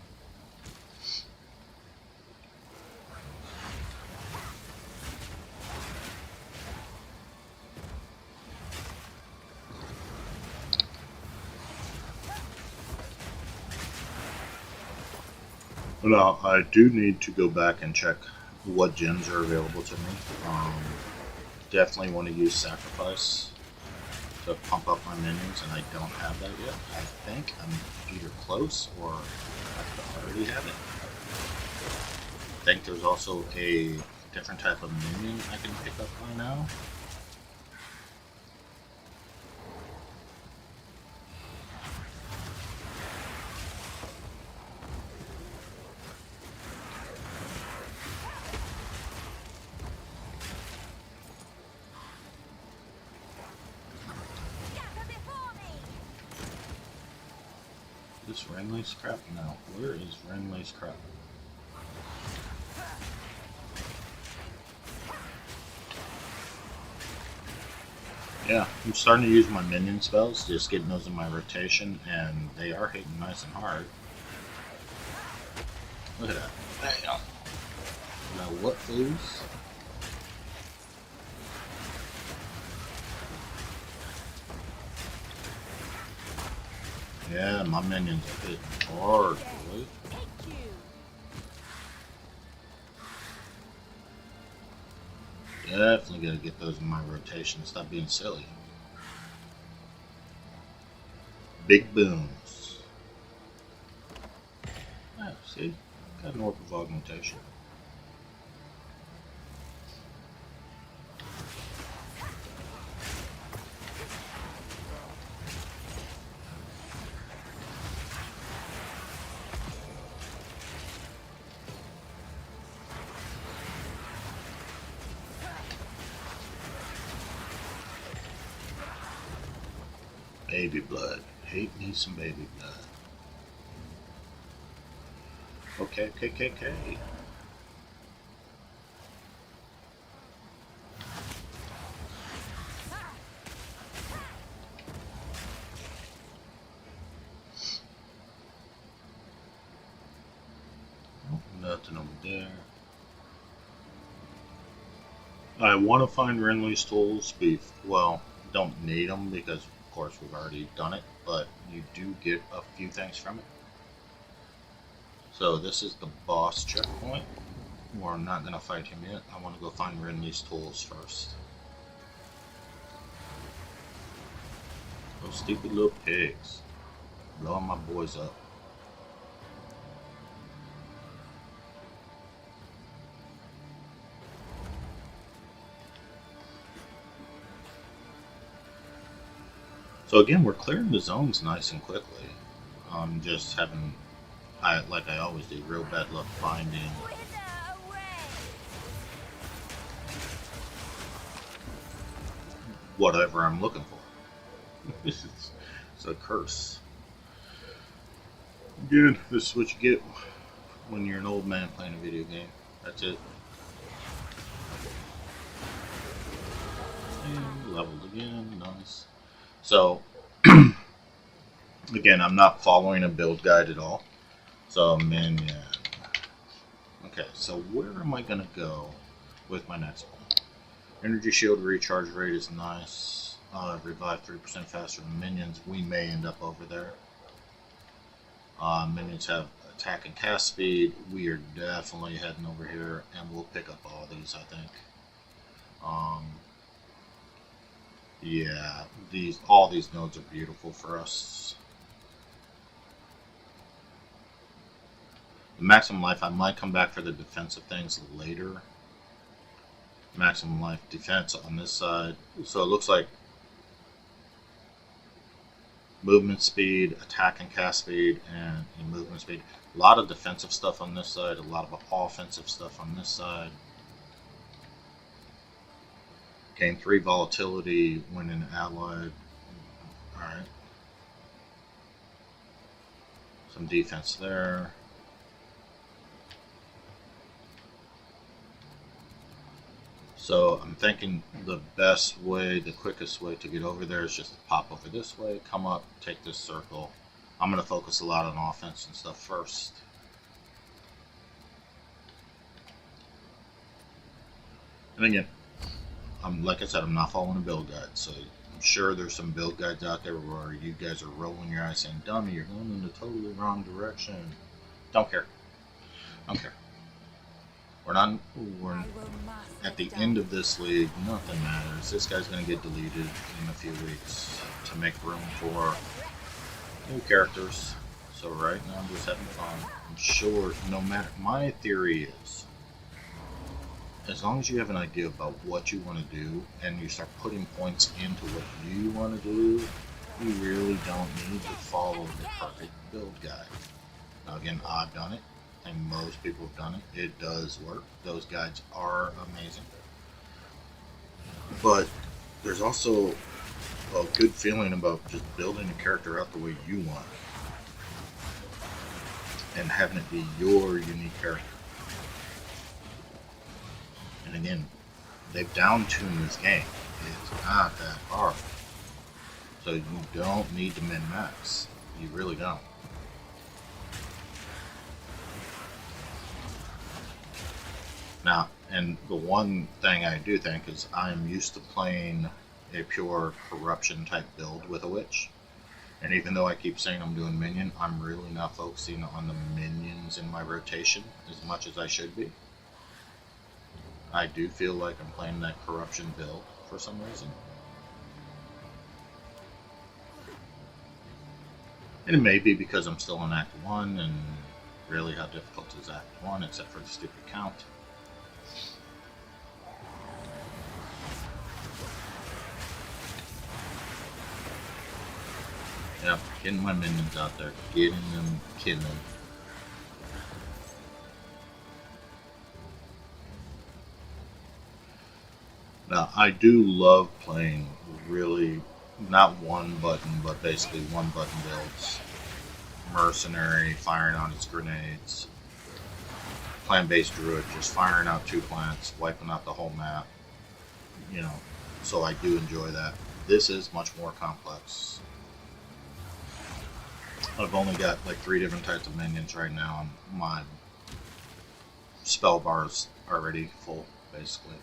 Now, I do need to go back and check what gems are available to me. Definitely want to use Sacrifice to pump up my minions, and I don't have that yet. I think I'm either close or I already have it. I think there's also a different type of minion I can pick up by now. Is Renly's crap? No. Where is Renly's crap? Yeah, I'm starting to use my minion spells, just getting those in my rotation, and they are hitting nice and hard. Look at that. Bam! Now what, please? Yeah, my minions are hitting hard, boy. Definitely gotta get those in my rotation. Stop being silly. Big booms. Ah, see? Got an orb of augmentation. Baby blood. Hate me some baby blood. Okay. Oh, nothing over there. I want to find Renly's tools. Well, don't need them because, of course, we've already done it, but you do get a few things from it. So this is the boss checkpoint. We're not going to fight him yet. I want to go find Renly's tools first. Those stupid little pigs. Blowing my boys up. So again, we're clearing the zones nice and quickly. Just having, like I always do, real bad luck finding whatever I'm looking for. It's a curse. Again, this is what you get when you're an old man playing a video game. That's it. And leveled again, nice. So, again, I'm not following a build guide at all. So, minion. Okay, so where am I going to go with my next one? Energy shield recharge rate is nice. revive 3% faster than minions. We may end up over there. Minions have attack and cast speed. We are definitely heading over here, and we'll pick up all these, I think. Yeah, all these nodes are beautiful for us. The maximum life, I might come back for the defensive things later. Maximum life defense on this side. So it looks like movement speed, attack and cast speed, and movement speed. A lot of defensive stuff on this side, a lot of offensive stuff on this side. Gain 3 volatility when in allied. Alright. Some defense there. So I'm thinking the best way, the quickest way to get over there is just to pop over this way, come up, take this circle. I'm going to focus a lot on offense and stuff first. And again, like I said, I'm not following a build guide, so I'm sure there's some build guides out there where you guys are rolling your eyes saying, dummy, you're going in the totally wrong direction. Don't care. Don't care. We're at the end of this league, nothing matters. This guy's going to get deleted in a few weeks to make room for new characters. So right now I'm just having fun. I'm sure no matter, my theory is, as long as you have an idea about what you want to do and you start putting points into what you want to do, you really don't need to follow the perfect build guide. Now again, I've done it. And most people have done it. It does work. Those guides are amazing. But there's also a good feeling about just building a character out the way you want. And having it be your unique character. And again, they've down-tuned this game. It's not that hard. So you don't need to min-max. You really don't. Now, and the one thing I do think is I'm used to playing a pure corruption type build with a witch. And even though I keep saying I'm doing minion, I'm really not focusing on the minions in my rotation as much as I should be. I do feel like I'm playing that corruption build for some reason. And it may be because I'm still in Act 1, and really how difficult is Act 1 except for the stupid count. Yep, getting my minions out there, getting them killing. Now, I do love playing really, not one button, but basically one button builds. Mercenary, firing on its grenades. Plant-based druid, just firing out 2 plants, wiping out the whole map. You know, so I do enjoy that. This is much more complex. I've only got like 3 different types of minions right now. My spell bar's already full, basically.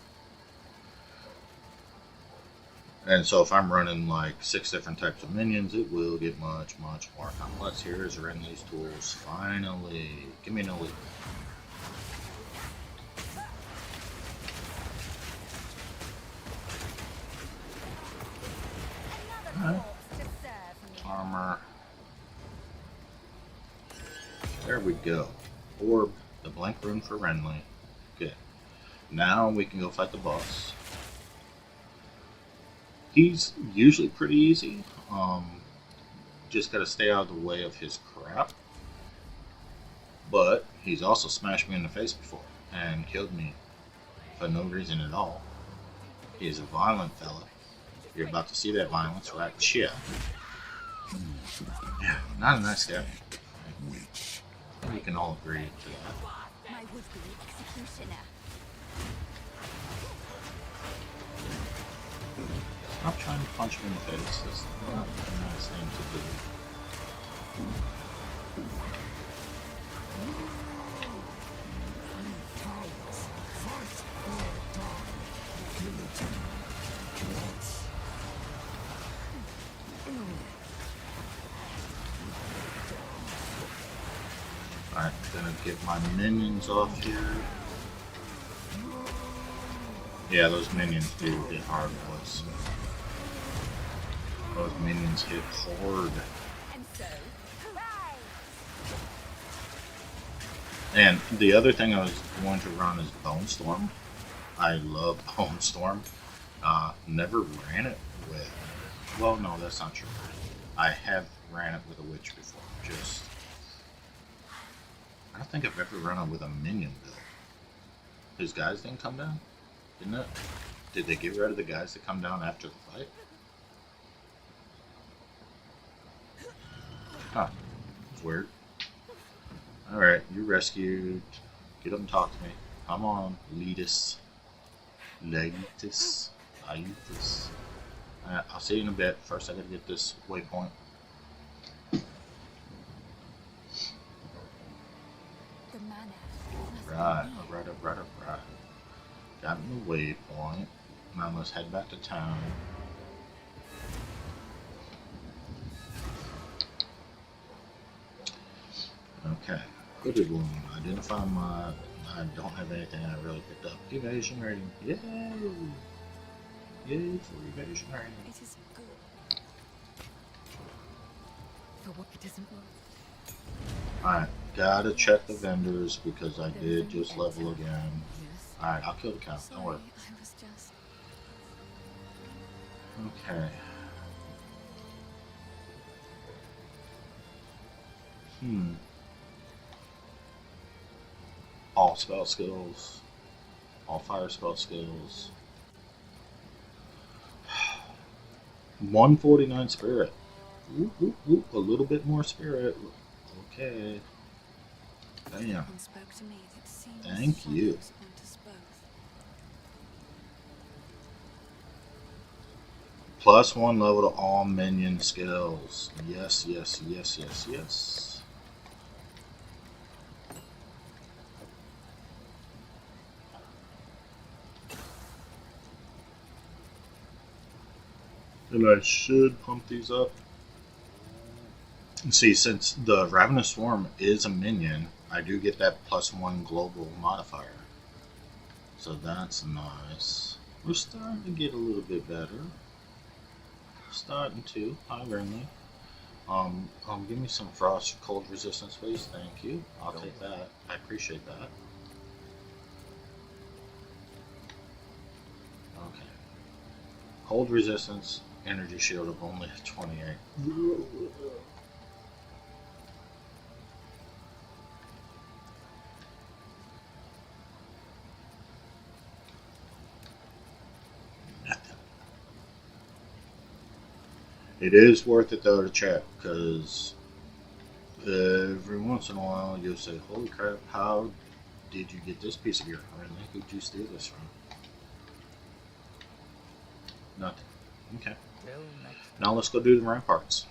And so if I'm running like 6 different types of minions, it will get much, much more complex. Here's Renly's tools. Finally. Give me an elite. Alright. Armor. There we go. Orb, the blank rune for Renly. Good. Now we can go fight the boss. He's usually pretty easy. Just gotta stay out of the way of his crap. But he's also smashed me in the face before and killed me for no reason at all. He is a violent fella. You're about to see that violence right here. Yeah, not a nice guy. We can all agree to that. My would-be executioner. Stop trying to punch me in the face. That's not a nice thing to do. gonna get my minions off here. Yeah, those minions do hit hard, boys. Those minions hit hard. And so, hooray! And the other thing I was going to run is Bone Storm. I love Bone Storm. Never ran it with. Well, no, that's not true. I have ran it with a witch before. Just. I don't think I've ever run it with a minion build. His guys didn't come down? Didn't it? Did they get rid of the guys that come down after the fight? Huh. It's weird. Alright, you're rescued. Get up and talk to me. Come on, Letus. Letus. Letus. I'll see you in a bit. First I gotta get this waypoint. The manor must Right, be near. right. Got in the waypoint. Now let's head back to town. Okay. Good one. Identify my. I don't have anything I really picked up. Evasion rating. Yay! Yay for evasion rating. It is good. For what it isn't worth. Alright, gotta check the vendors because I did just level again. Yes. Alright, I'll kill the cow. Don't worry. Sorry, I was just... Okay. All spell skills. All fire spell skills. 149 spirit. Whoop, whoop, whoop. A little bit more spirit. Okay. Damn. Someone spoke to me that seems Thank you. shadows haunt us both. +1 level to all minion skills. Yes. And I should pump these up. See, since the Ravenous Swarm is a minion, I do get that +1 global modifier. So that's nice. We're starting to get a little bit better. Starting to. Hi, Brinley. Give me some frost cold resistance, please. Thank you. I'll take that. I appreciate that. Okay. Cold resistance, energy shield of only 28. It is worth it though to check, because every once in a while you'll say, holy crap, how did you get this piece of gear? Who did you steal this from? Nothing. Okay. Now let's go do the ramparts.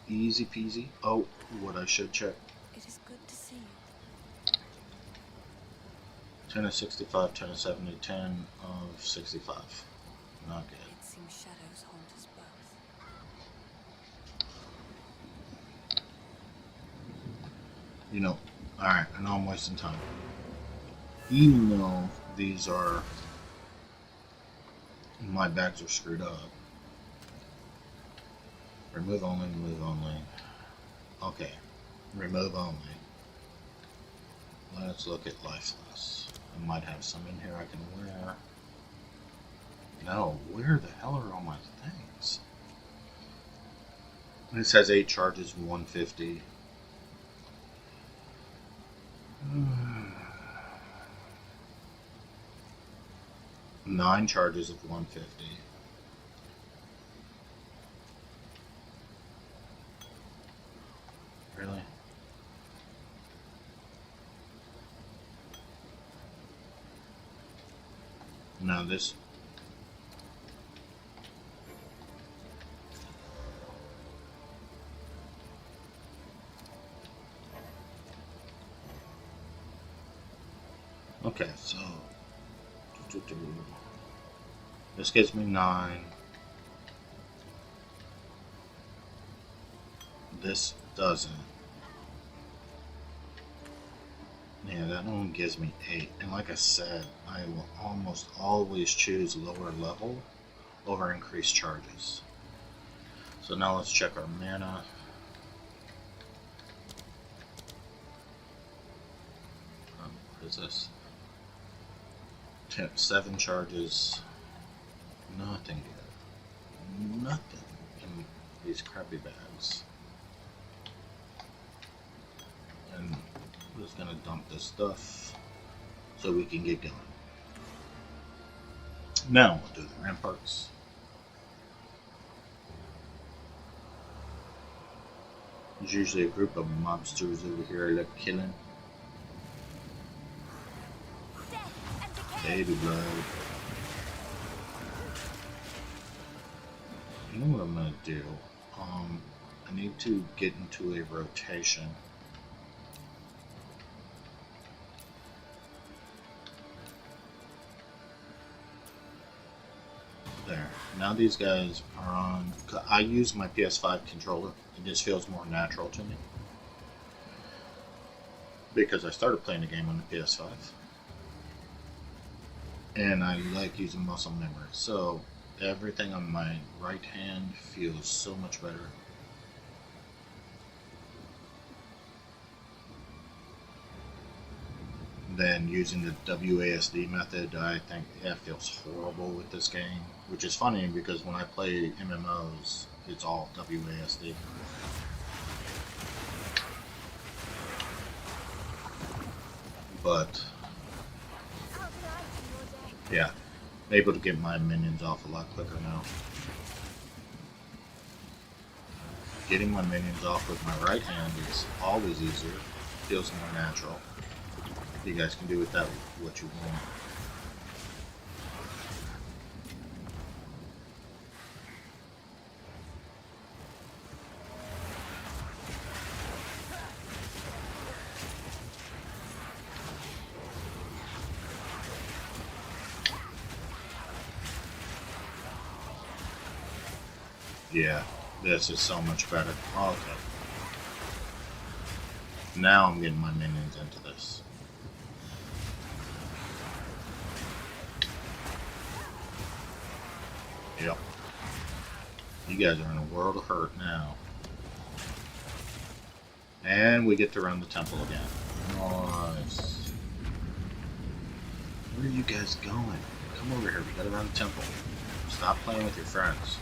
Easy peasy. Oh, what I should check. It is good to see you. 10 of 65, 10 of 70, 10 of 65. Not good. It seems shadows haunt us both. You know, alright, I know I'm wasting time. Even though these are, my bags are screwed up. Remove only, remove only. Okay, remove only. Let's look at lifeless. I might have some in here I can wear. No, where the hell are all my things? This has 8 charges, 150. 9 charges of 150. Really? No, this. Okay, so this gives me 9. This doesn't. Yeah, that one gives me 8. And like I said, I will almost always choose lower level over increased charges. So now let's check our mana. What is this? 7 charges. Nothing good. Nothing in these crappy bags. And we're just gonna dump this stuff so we can get going. Now we'll do the ramparts. There's usually a group of mobsters over here I like killing. Baby blood. You know what I'm gonna do? I need to get into a rotation. There. Now these guys are on. I use my PS5 controller. It just feels more natural to me. Because I started playing the game on the PS5. And I like using muscle memory. So everything on my right hand feels so much better. Than using the WASD method. I think it feels horrible with this game, which is funny because when I play MMOs, it's all WASD. But yeah, I'm able to get my minions off a lot quicker now. Getting my minions off with my right hand is always easier, feels more natural. You guys can do with that what you want. Yeah, this is so much better. Okay. Now I'm getting my minions into this. Yep. You guys are in a world of hurt now. And we get to run the temple again. Nice. Where are you guys going? Come over here, we gotta run the temple. Stop playing with your friends.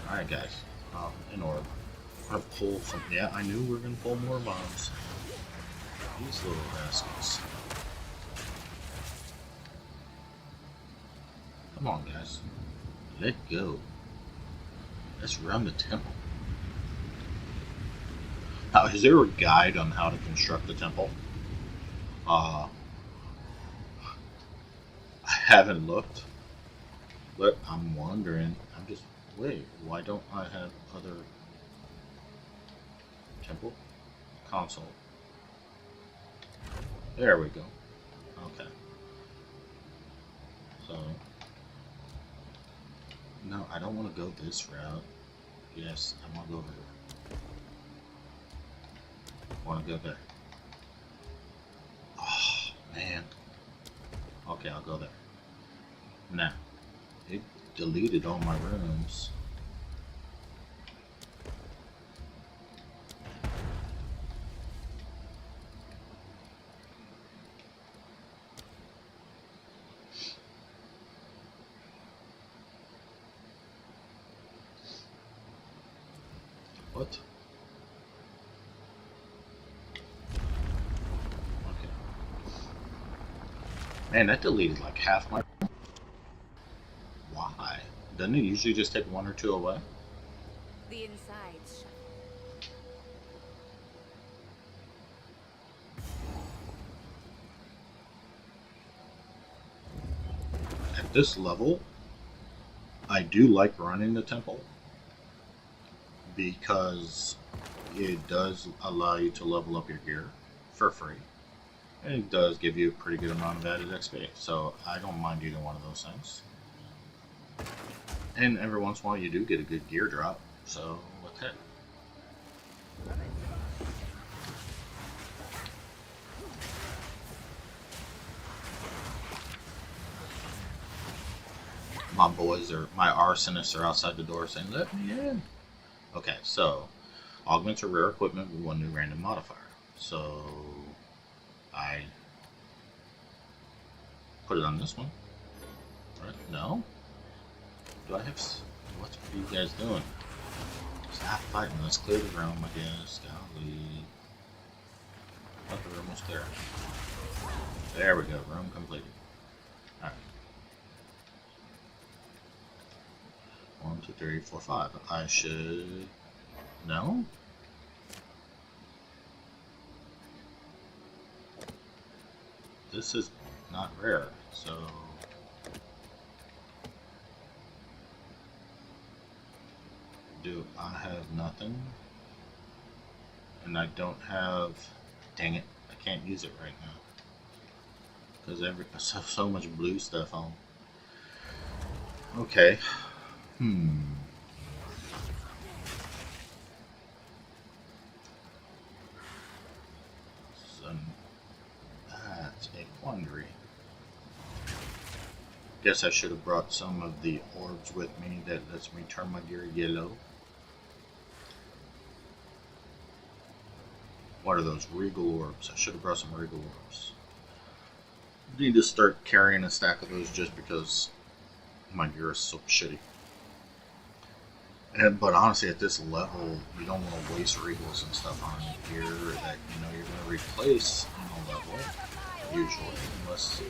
Alright guys, in order. I'm gonna pull some, yeah, I knew we were gonna pull more bombs. These little rascals. Come on guys, let go. Let's run the temple. Now, is there a guide on how to construct the temple? I haven't looked, but I'm wondering, wait, why don't I have other temple console? There we go. Okay. So, no, I don't want to go this route. Yes, I want to go over here. I want to go there. Oh, man. Okay, I'll go there. Now, it deleted all my rooms. What? Okay. Man, that deleted like half my... Why? Doesn't it usually just take 1 or 2 away? The insides At this level, I do like running the temple because it does allow you to level up your gear for free. And it does give you a pretty good amount of added XP, so I don't mind either one of those things. And every once in a while you do get a good gear drop. So, okay. My arsonists are outside the door saying, let me in. Okay, so augments are rare equipment with one new random modifier. So I put it on this one. Right? No? Do I have... What are you guys doing? Stop fighting. Let's clear the room, I guess. Golly. I thought we're almost there. There we go. Room completed. Alright. 1, 2, 3, 4, 5. I should... No? This is not rare, so... Do I have nothing? And I don't have... Dang it, I can't use it right now. Because I have so much blue stuff on. Okay. So that's a quandary. Guess I should have brought some of the orbs with me that lets me turn my gear yellow. What are those? Regal orbs. I should have brought some regal orbs. Need to start carrying a stack of those just because my gear is so shitty. But honestly, at this level, you don't want to waste regals and stuff on gear that you know you're going to replace in a level, usually, unless...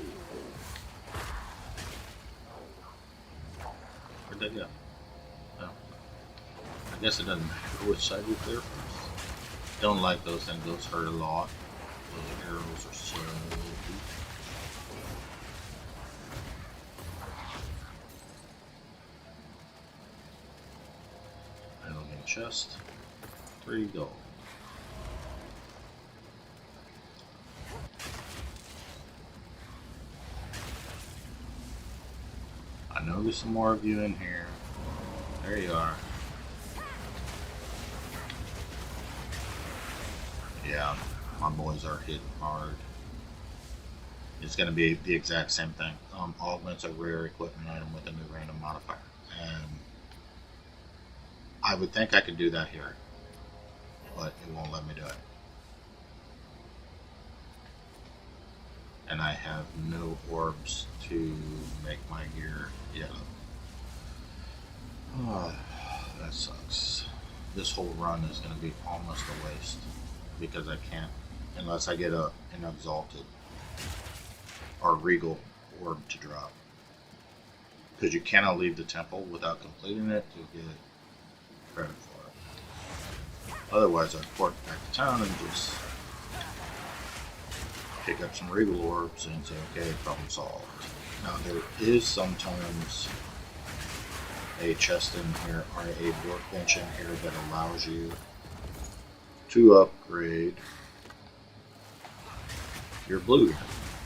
Where'd they go? No. I guess it doesn't matter which side we clear first. Don't like those things. Those hurt a lot. Those arrows are so deep. Elegant chest. 3 gold. I know there's some more of you in here. There you are. Yeah, my boys are hitting hard. It's going to be the exact same thing. Augments a rare equipment item with a new random modifier. And I would think I could do that here, but it won't let me do it. And I have no orbs to make my gear yellow. Oh, that sucks. This whole run is going to be almost a waste because I can't, unless I get an exalted or regal orb to drop. Because you cannot leave the temple without completing it to get credit for it. Otherwise, I'd port back to town and just pick up some regal orbs and say, okay, problem solved. Now, there is sometimes a chest in here or a workbench in here that allows you to upgrade your blue gear.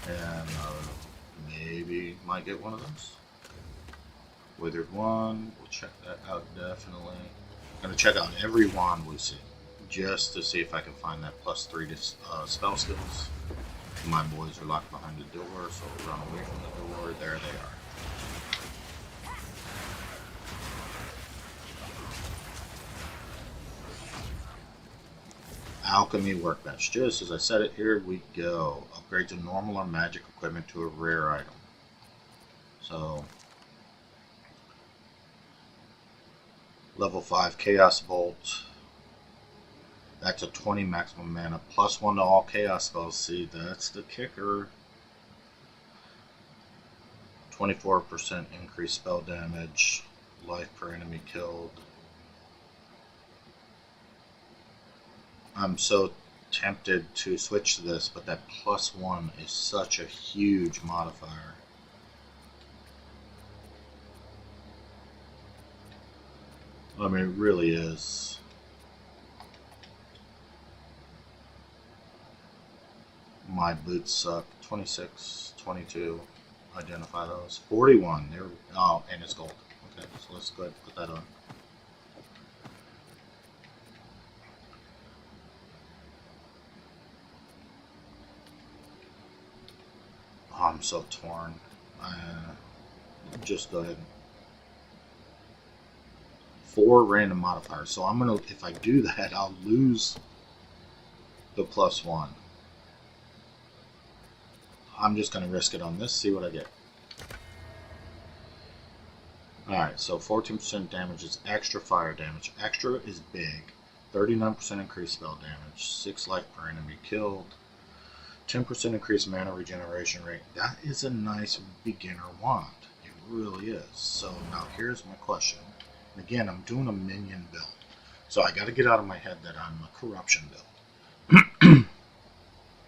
And maybe might get one of those. Withered Wand, we'll check that out definitely. I'm going to check out every wand we see, just to see if I can find that +3 to spell skills. My boys are locked behind the door, so we'll run away from the door. There they are. Alchemy workbench. Just as I said it, here we go. Upgrade to normal or magic equipment to a rare item. So, level 5 Chaos Bolt. That's a 20 maximum mana, +1 to all chaos spells. See, that's the kicker. 24% increased spell damage, life per enemy killed. I'm so tempted to switch to this, but that +1 is such a huge modifier. I mean, it really is. My boots suck. 26, 22. Identify those. 41. There. Oh, and it's gold. Okay, so let's go ahead and put that on. Oh, I'm so torn. Just go ahead. 4 random modifiers. So I'm gonna, if I do that, I'll lose the +1. I'm just gonna risk it on this, see what I get. Alright, so 14% damage is extra fire damage. Extra is big. 39% increased spell damage. 6 life per enemy killed. 10% increased mana regeneration rate. That is a nice beginner wand. It really is. So now here's my question. And again, I'm doing a minion build. So I got to get out of my head that I'm a corruption build.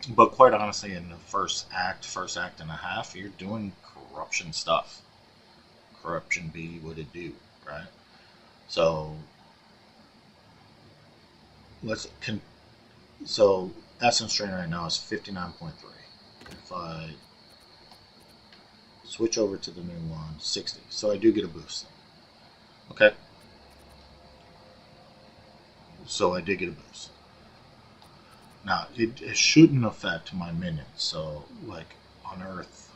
But quite honestly, in the first act and a half, you're doing corruption stuff. Corruption be what it do, right? So so essence strain right now is 59.3. If I switch over to the new one, 60. So I do get a boost. Okay. So I did get a boost. Now it shouldn't affect my minions. So like on Earth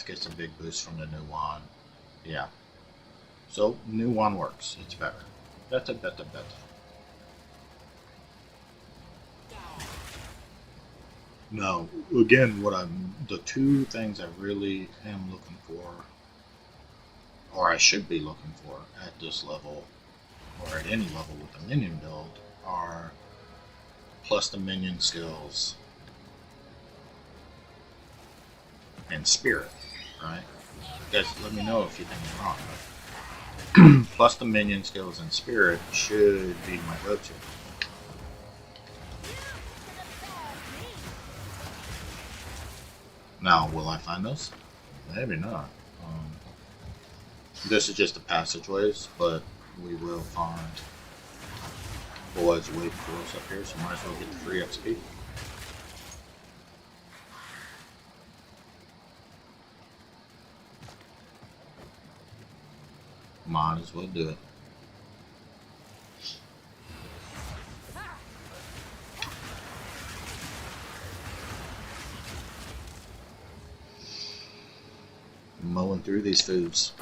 gets a big boost from the new wand. Yeah. So new wand works. It's better. Better. No, again, the 2 things I really am looking for, or I should be looking for at this level, or at any level with a minion build, are plus the minion skills and spirit, right? You guys, let me know if you think I'm wrong. Plus the minion skills and spirit should be my go-to. Now, will I find those? Maybe not. This is just the passageways, but we will find boys waiting for us up here, so might as well get the free XP. Might as well do it. Mowing through these foods.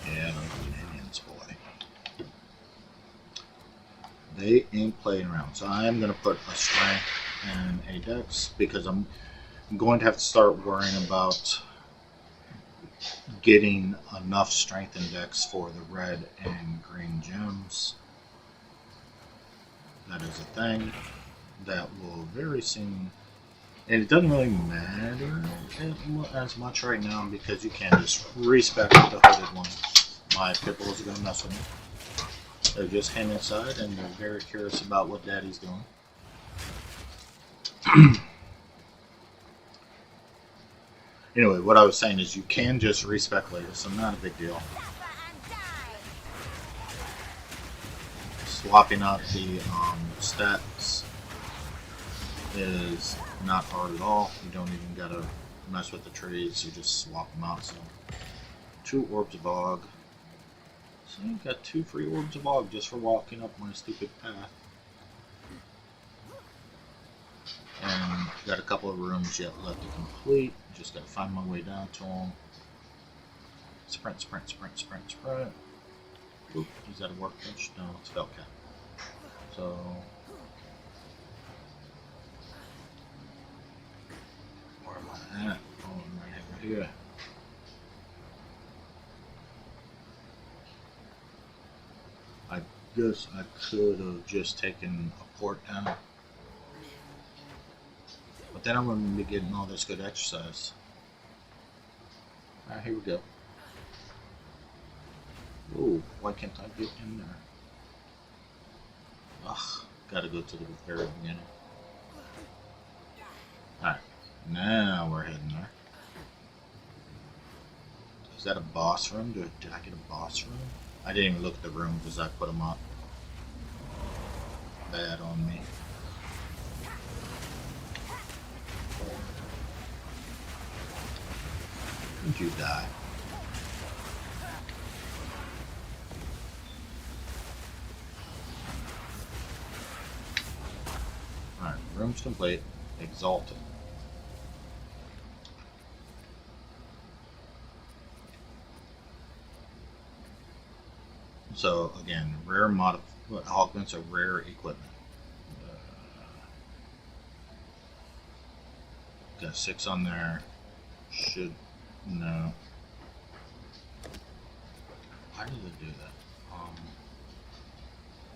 Yeah, those minions, boy. They ain't playing around. So I am going to put a strength and a dex because I'm going to have to start worrying about getting enough strength and dex for the red and green gems. That is a thing that will very soon, and it doesn't really matter as much right now because you can just respec the hooded one. My pitbulls are going to mess with me. They're just hanging inside and they're very curious about what daddy's doing. Anyway, what I was saying is you can just respec later, so not a big deal. Swapping out the stats is not hard at all. You don't even gotta mess with the trees, you just swap them out. So 2 orbs of Og. So you got 2 free orbs of Og just for walking up my stupid path. And got a couple of rooms yet left to complete. Just gotta find my way down to them. Sprint. Oop, is that a workbench? No, it's a belt cap. So where am I at? Oh, I'm right here. I guess I could have just taken a port down. But then I'm going to be getting all this good exercise. Alright, here we go. Ooh, why can't I get in there? Ugh, Gotta go to the very beginning. Alright, now we're heading there. Is that a boss room? Did I get a boss room? I didn't even look at the room because I put them up. Bad on me. Did you die? Alright, room's complete. Exalted. So again, rare augments of rare equipment. Got 6 on there. Should no. Why did it do that?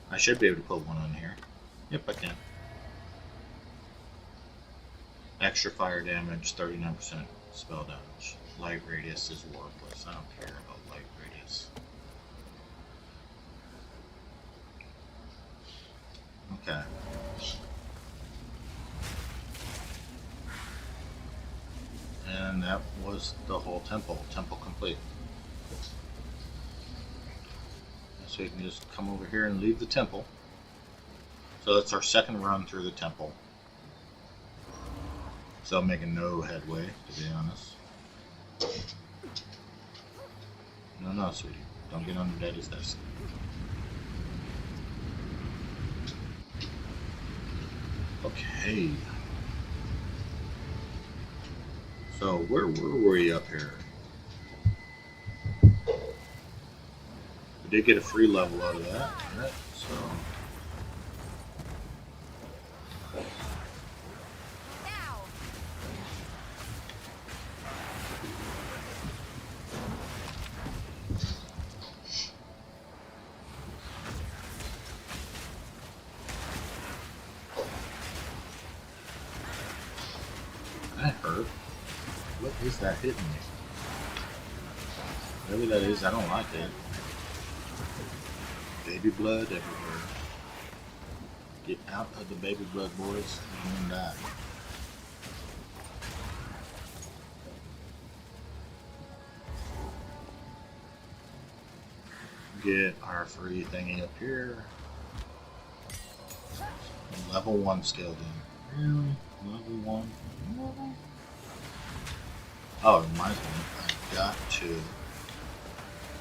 I should be able to put one on here. Yep, I can. Extra fire damage, 39% spell damage. Light radius is worthless. I don't care about light radius. Okay. And that was the whole temple. Temple complete. So we can just come over here and leave the temple. So that's our second run through the temple. So I'm making no headway, to be honest. No, sweetie. Don't get under Daddy's desk. Okay. So where were we up here? We did get a free level out of that, right? So Now. that hurt. What is that hitting me? Whatever that is, I don't like it. Baby blood everywhere. Get out of the baby blood, boys. You're gonna die. Get our free thingy up here. Level 1 skill then. Really? Level 1? Oh, it reminds me.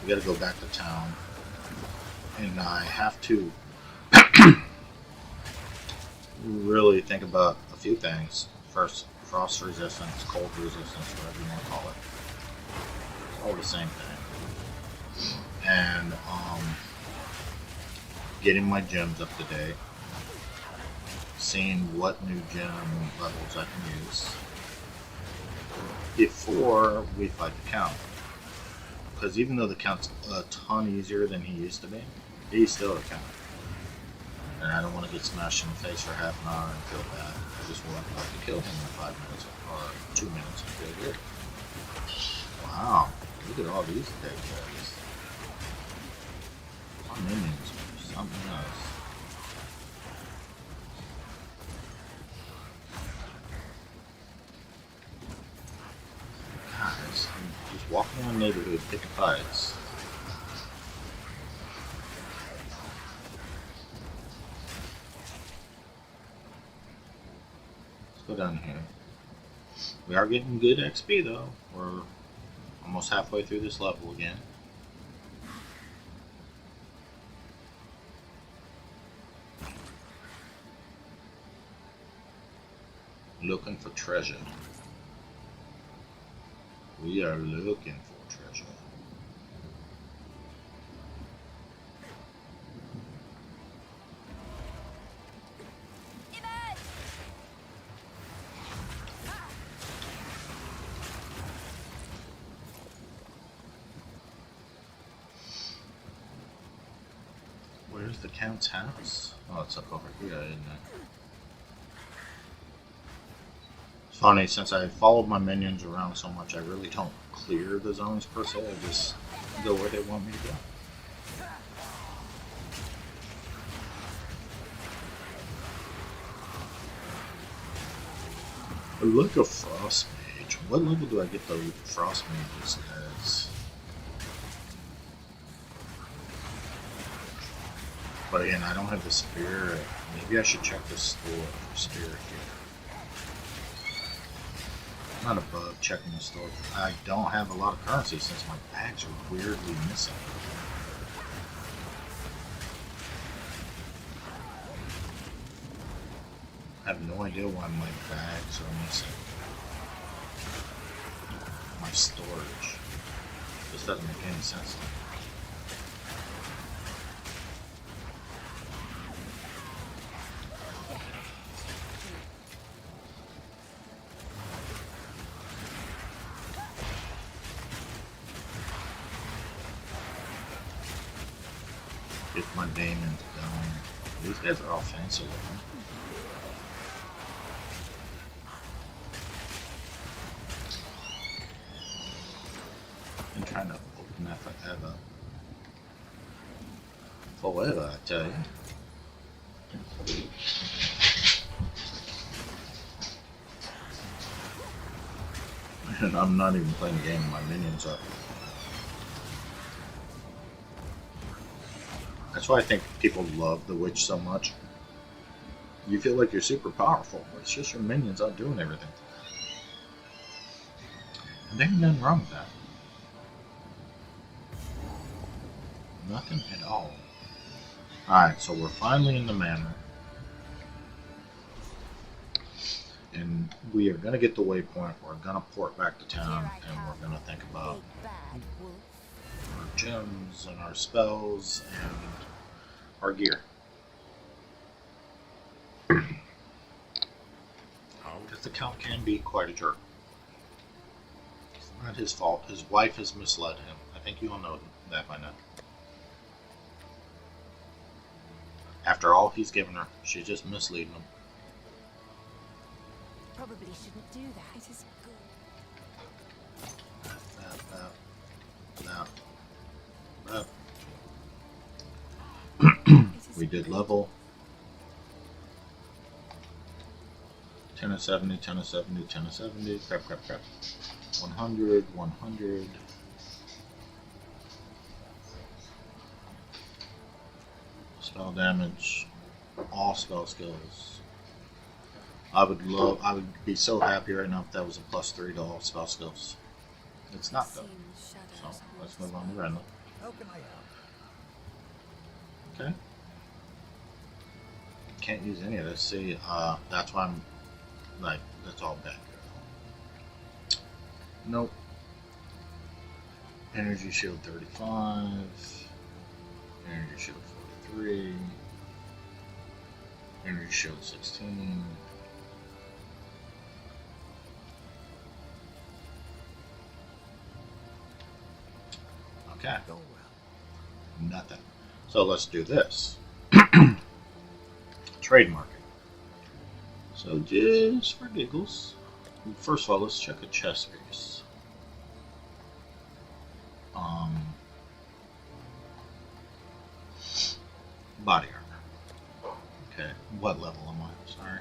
We gotta go back to town. And I have to really think about a few things. First, frost resistance, cold resistance, whatever you want to call it. It's all the same thing. And getting my gems up to date. Seeing what new gem levels I can use before we fight the Count. Because even though the Count's a ton easier than he used to be, he's still a Count. And I don't want to get smashed in the face for half an hour and feel bad. I just want to kill him in 5 minutes or 2 minutes and feel good. Wow, look at all these dead guys. My minions are something else. Guys, I'm just walking around the neighborhood picking fights. Go down here. We are getting good XP though. We're almost halfway through this level again. Looking for treasure. We are looking for treasure. Where's the Count's house? Oh, it's up over here, isn't it? It's funny, since I followed my minions around so much, I really don't clear the zones per se. I just go where they want me to go. Look, a frost mage. What level do I get the frost mages as? But again, I don't have the spirit. Maybe I should check the store for spirit here. Not above checking the store. I don't have a lot of currency since my bags are weirdly missing. I have no idea why my bags are missing. My storage. This doesn't make any sense to me. Get my demons going. These guys are all fancy looking. I'm trying to open that forever. Forever, I tell you. And I'm not even playing the game, my minions are. That's why I think people love the witch so much. You feel like you're super powerful, but it's just your minions out doing everything. And there ain't nothing wrong with that. Nothing at all. Alright, so we're finally in the manor. And we are going to get the waypoint. We're going to port back to town. And we're going to think about our gems and our spells and our gear. Because the Count can be quite a jerk. It's not his fault. His wife has misled him. I think you all know that by now. After all he's given her, she's just misleading him. Probably shouldn't do that. It is good. We did level 10 of 70, 10 of 70, 10 of 70, crap. 100, 100. Spell damage, all spell skills. I would be so happy right now if that was a +3 to all spell skills. It's not though. So let's move on to random. How can I help? Okay. Can't use any of this. See, that's why I'm like, that's all bad. Nope. Energy shield 35. Energy shield 43. Energy shield 16. Okay. Going well. Nothing. So let's do this. Trade market. So just for giggles, first of all, let's check a chest piece. Body armor. Okay, what level am I? Sorry.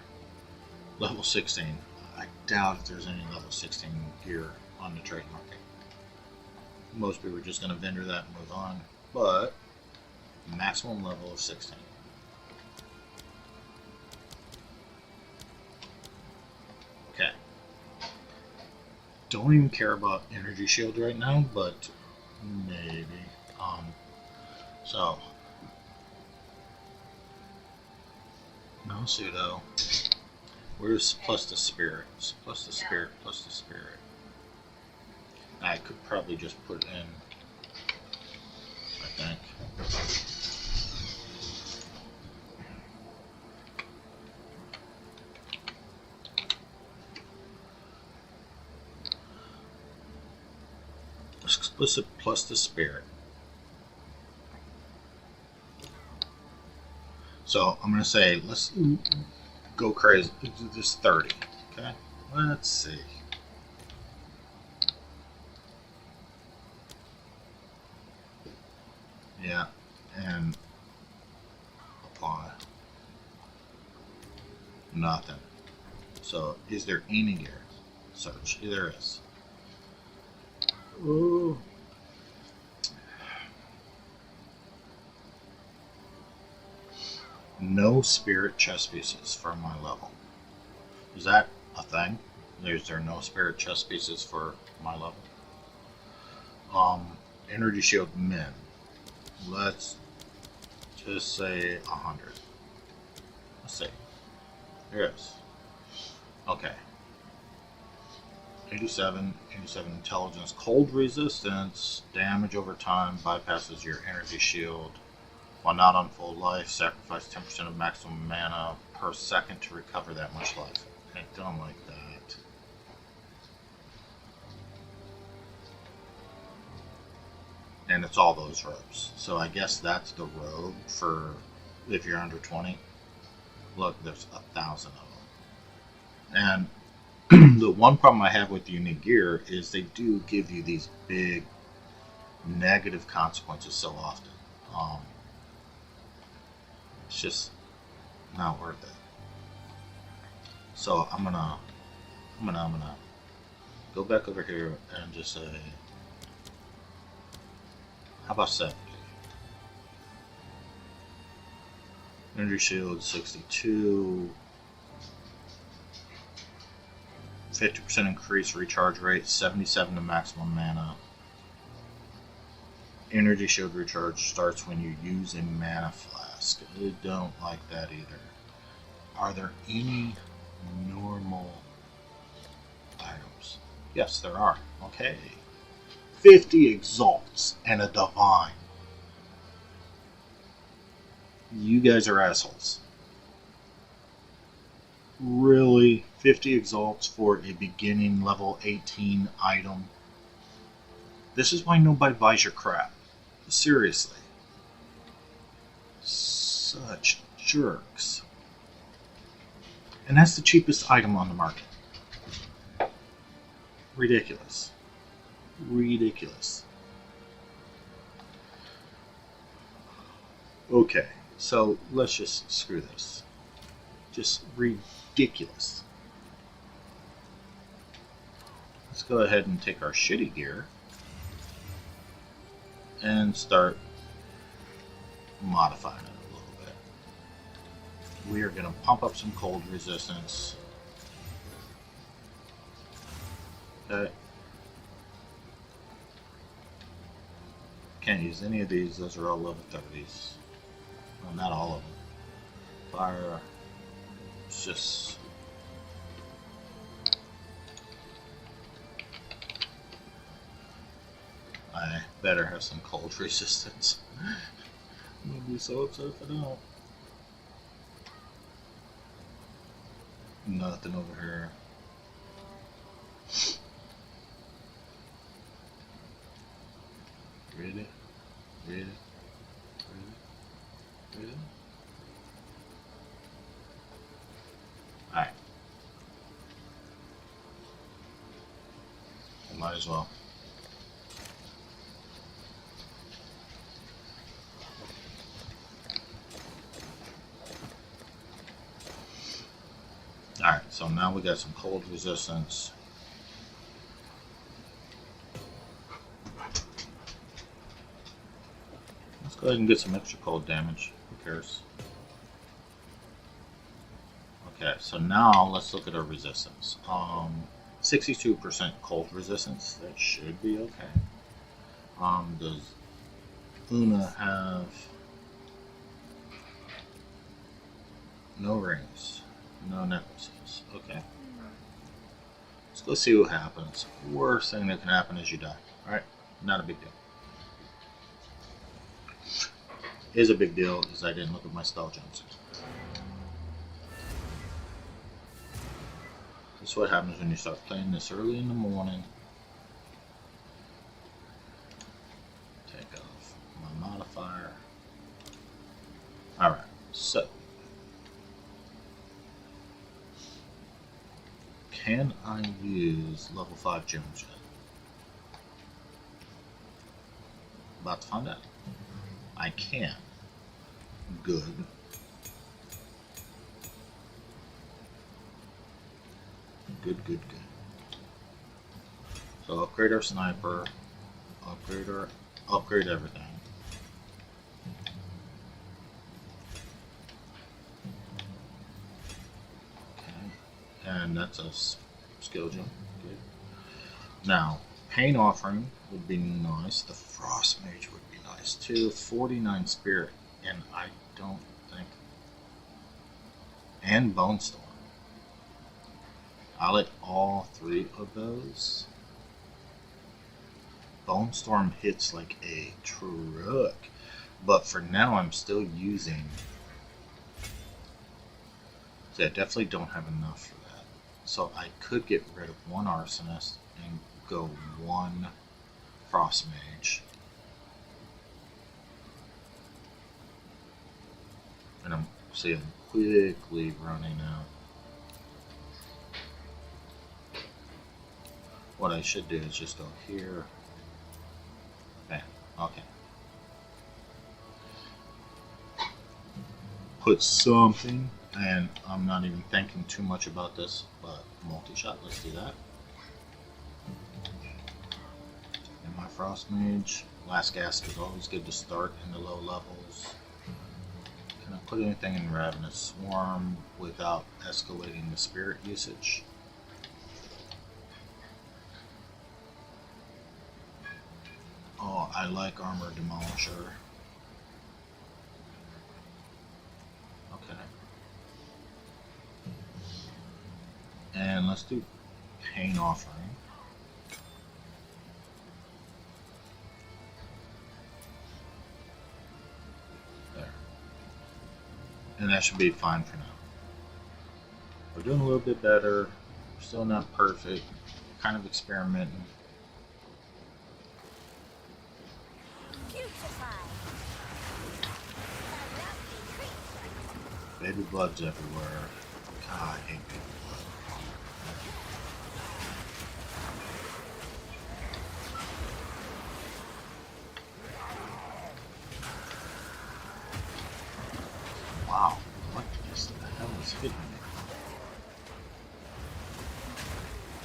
Level 16. I doubt if there's any level 16 gear on the trade market. Most people are just going to vendor that and move on, but maximum level of 16. Okay. Don't even care about energy shield right now, but maybe. So no pseudo. Where's plus the spirit? Plus the spirit, plus the spirit. I could probably just put in, I think. Explicit plus the spirit. So I'm going to say, let's go crazy. Just 30. Okay? Let's see. Yeah, and apply. Nothing. So, is there any gear? Search. There is. Ooh. No spirit chess pieces for my level. Is that a thing? Is there no spirit chess pieces for my level? Energy shield min. Let's just say 100. Let's see. There is. Okay. 87 intelligence. Cold resistance. Damage over time. Bypasses your energy shield. While not on full life, sacrifice 10% of maximum mana per second to recover that much life. I don't like that. And it's all those robes. So I guess that's the robe for if you're under 20. Look, there's 1,000 of them. And the one problem I have with the unique gear is they do give you these big negative consequences so often. It's just not worth it. So I'm gonna go back over here and just say, how about 70? Energy shield 62. 50% increase recharge rate, 77 to maximum mana. Energy shield recharge starts when you use a mana flask. I don't like that either. Are there any normal items? Yes, there are. Okay. 50 exalts and a divine. You guys are assholes. Really? 50 exalts for a beginning level 18 item? This is why nobody buys your crap. Seriously. Such jerks. And that's the cheapest item on the market. Ridiculous. Ridiculous. Okay, so let's just screw this. Just ridiculous. Let's go ahead and take our shitty gear and start modifying it a little bit. We are going to pump up some cold resistance. Okay. Can't use any of these. Those are all level 30s. Well, not all of them. Fire. It's just... I better have some cold resistance. I'm going to be so upset if I don't. Nothing over here. Really? Really? Really? Really? Alright. Might as well. Alright, so now we got some cold resistance. Let's go ahead and get some extra cold damage. Who cares? Okay, so now let's look at our resistance. 62% cold resistance. That should be okay. Does Una have no rings? No necklaces. Okay. Let's go see what happens. Worst thing that can happen is you die. Alright? Not a big deal. Is a big deal is I didn't look at my spell gems. This is what happens when you start playing this early in the morning. Take off my modifier. Alright, so can I use level 5 gems yet? About to find out. I can. Good. good, good, good. So upgrade our sniper, upgrade everything. Okay, and that's a skill jump. Good. Now, pain offering would be nice. The frost mage would be nice too. 49 spirit, and I don't think, and bone storm. I like all three of those. Bone storm hits like a truck, but for now I'm still using. See, I definitely don't have enough for that. So I could get rid of one arsonist and go one frost mage. And I'm quickly running out. What I should do is just go here. Bam. Okay. Put something, and I'm not even thinking too much about this, but multi-shot, let's do that. And my frost mage, last gasp is always good to start in the low levels. Can I put anything in Ravenous Swarm without escalating the spirit usage? Oh, I like Armor Demolisher. Okay. And let's do Pain Offering. There. And that should be fine for now. We're doing a little bit better. We're still not perfect. Kind of experimenting. Baby blood's everywhere. God, I hate baby blood. Wow, what the hell is hitting me?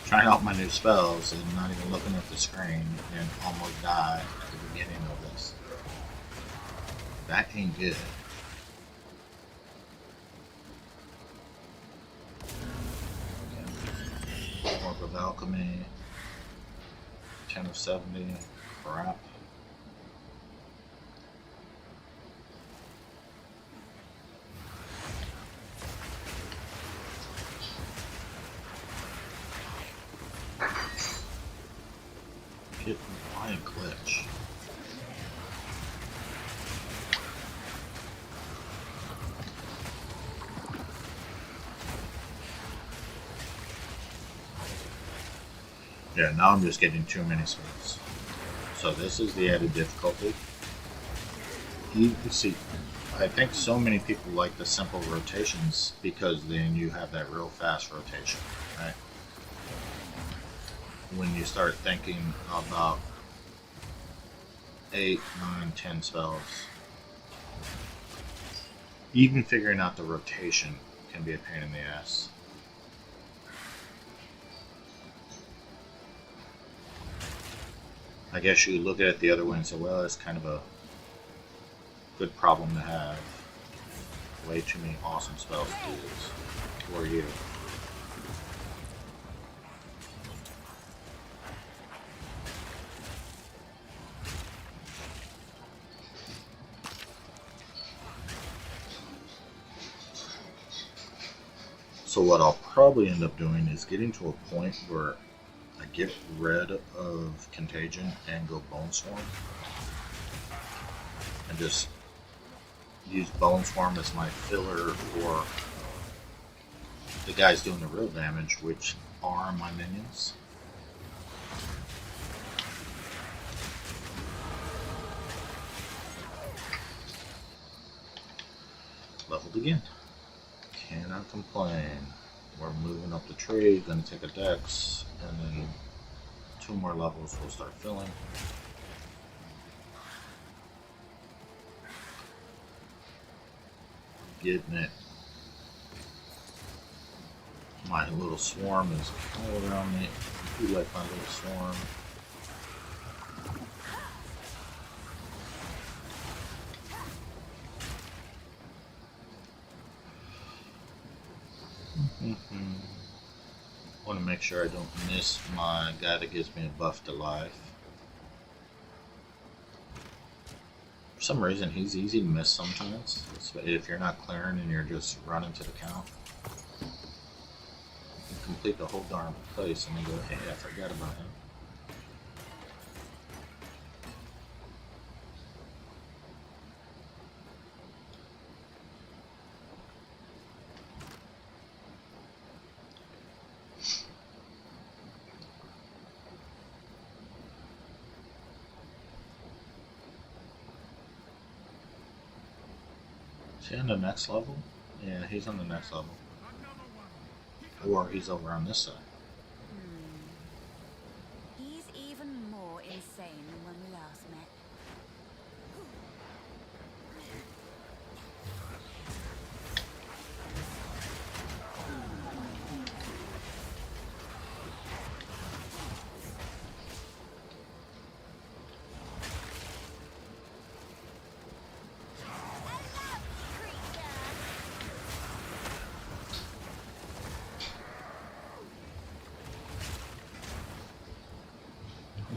Trying out my new spells and not even looking at the screen and almost die at the beginning of this. That ain't good. Orb of Alchemy, 10 of 70, crap. Get my glitch. Yeah, now I'm just getting too many spells. So this is the added difficulty. You see, I think so many people like the simple rotations because then you have that real fast rotation, right? When you start thinking about 8, 9, 10 spells, even figuring out the rotation can be a pain in the ass. I guess you look at it the other way and say, well, it's kind of a good problem to have. Way too many awesome spells to do this. Who are you? So what I'll probably end up doing is getting to a point where I get rid of Contagion and go Bone Swarm. And just use Bone Swarm as my filler for the guys doing the real damage, which are my minions. Leveled again. Cannot complain. We're moving up the tree, gonna take a dex, and then 2 more levels we'll start filling. Getting it. My little swarm is all around me. I do like my little swarm. I want to make sure I don't miss my guy that gives me a buff to life. For some reason, he's easy to miss sometimes. If you're not clearing and you're just running to the count. You complete the whole darn place and then go, hey, I forgot about him. Is he on the next level? Yeah, he's on the next level. Or he's over on this side. He's even more insane than when we last met.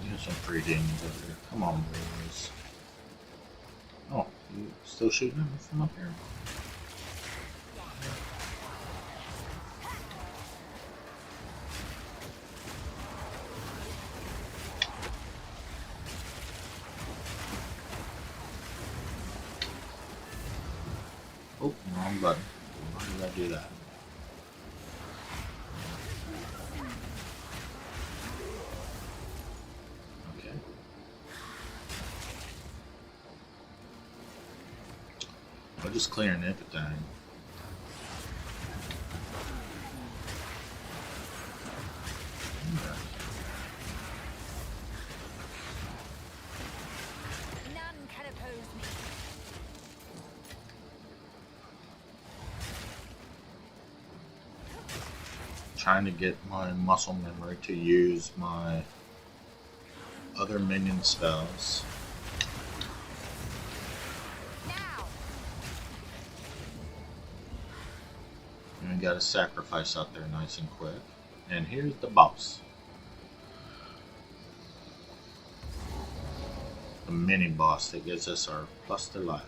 There's some free demons over there. Come on, boys. Oh, you still shooting at me from up here? Oh, wrong button. Why did I do that? Okay. I'm just clearing everything. Yeah. None can oppose me. Trying to get my muscle memory to use my other minion spells. Now! And we got a sacrifice out there nice and quick. And here's the boss. The mini boss that gives us our plus to life.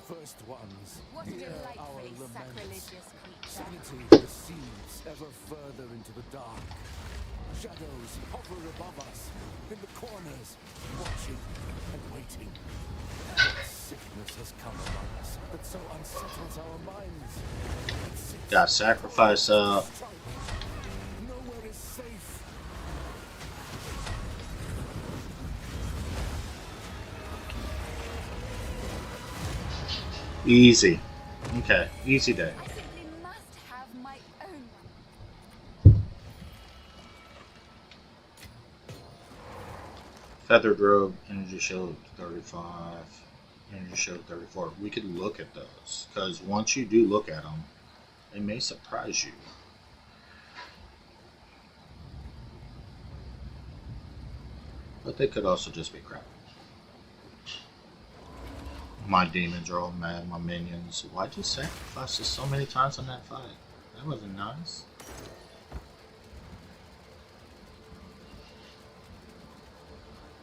First ones, What a hear our delightfully laments. sacrilegious creature. Sanity recedes ever further into the dark. Shadows hover above us, in the corners, watching and waiting. Sickness has come among us that so unsettles our minds. Got sacrifice up. Nowhere is safe. Easy. Okay, easy day. I simply must have my own. Feathered robe, energy shield 35, energy shield 34. We could look at those, because once you do look at them, they may surprise you. But they could also just be crap. My demons are all mad, my minions. Why'd you sacrifice us so many times on that fight? That wasn't nice.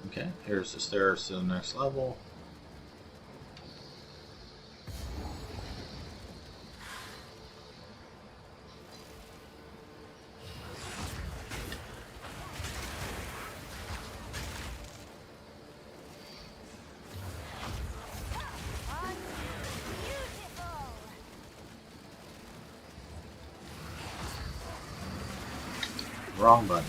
Okay, here's the stairs to the next level. Beautiful! Wrong button.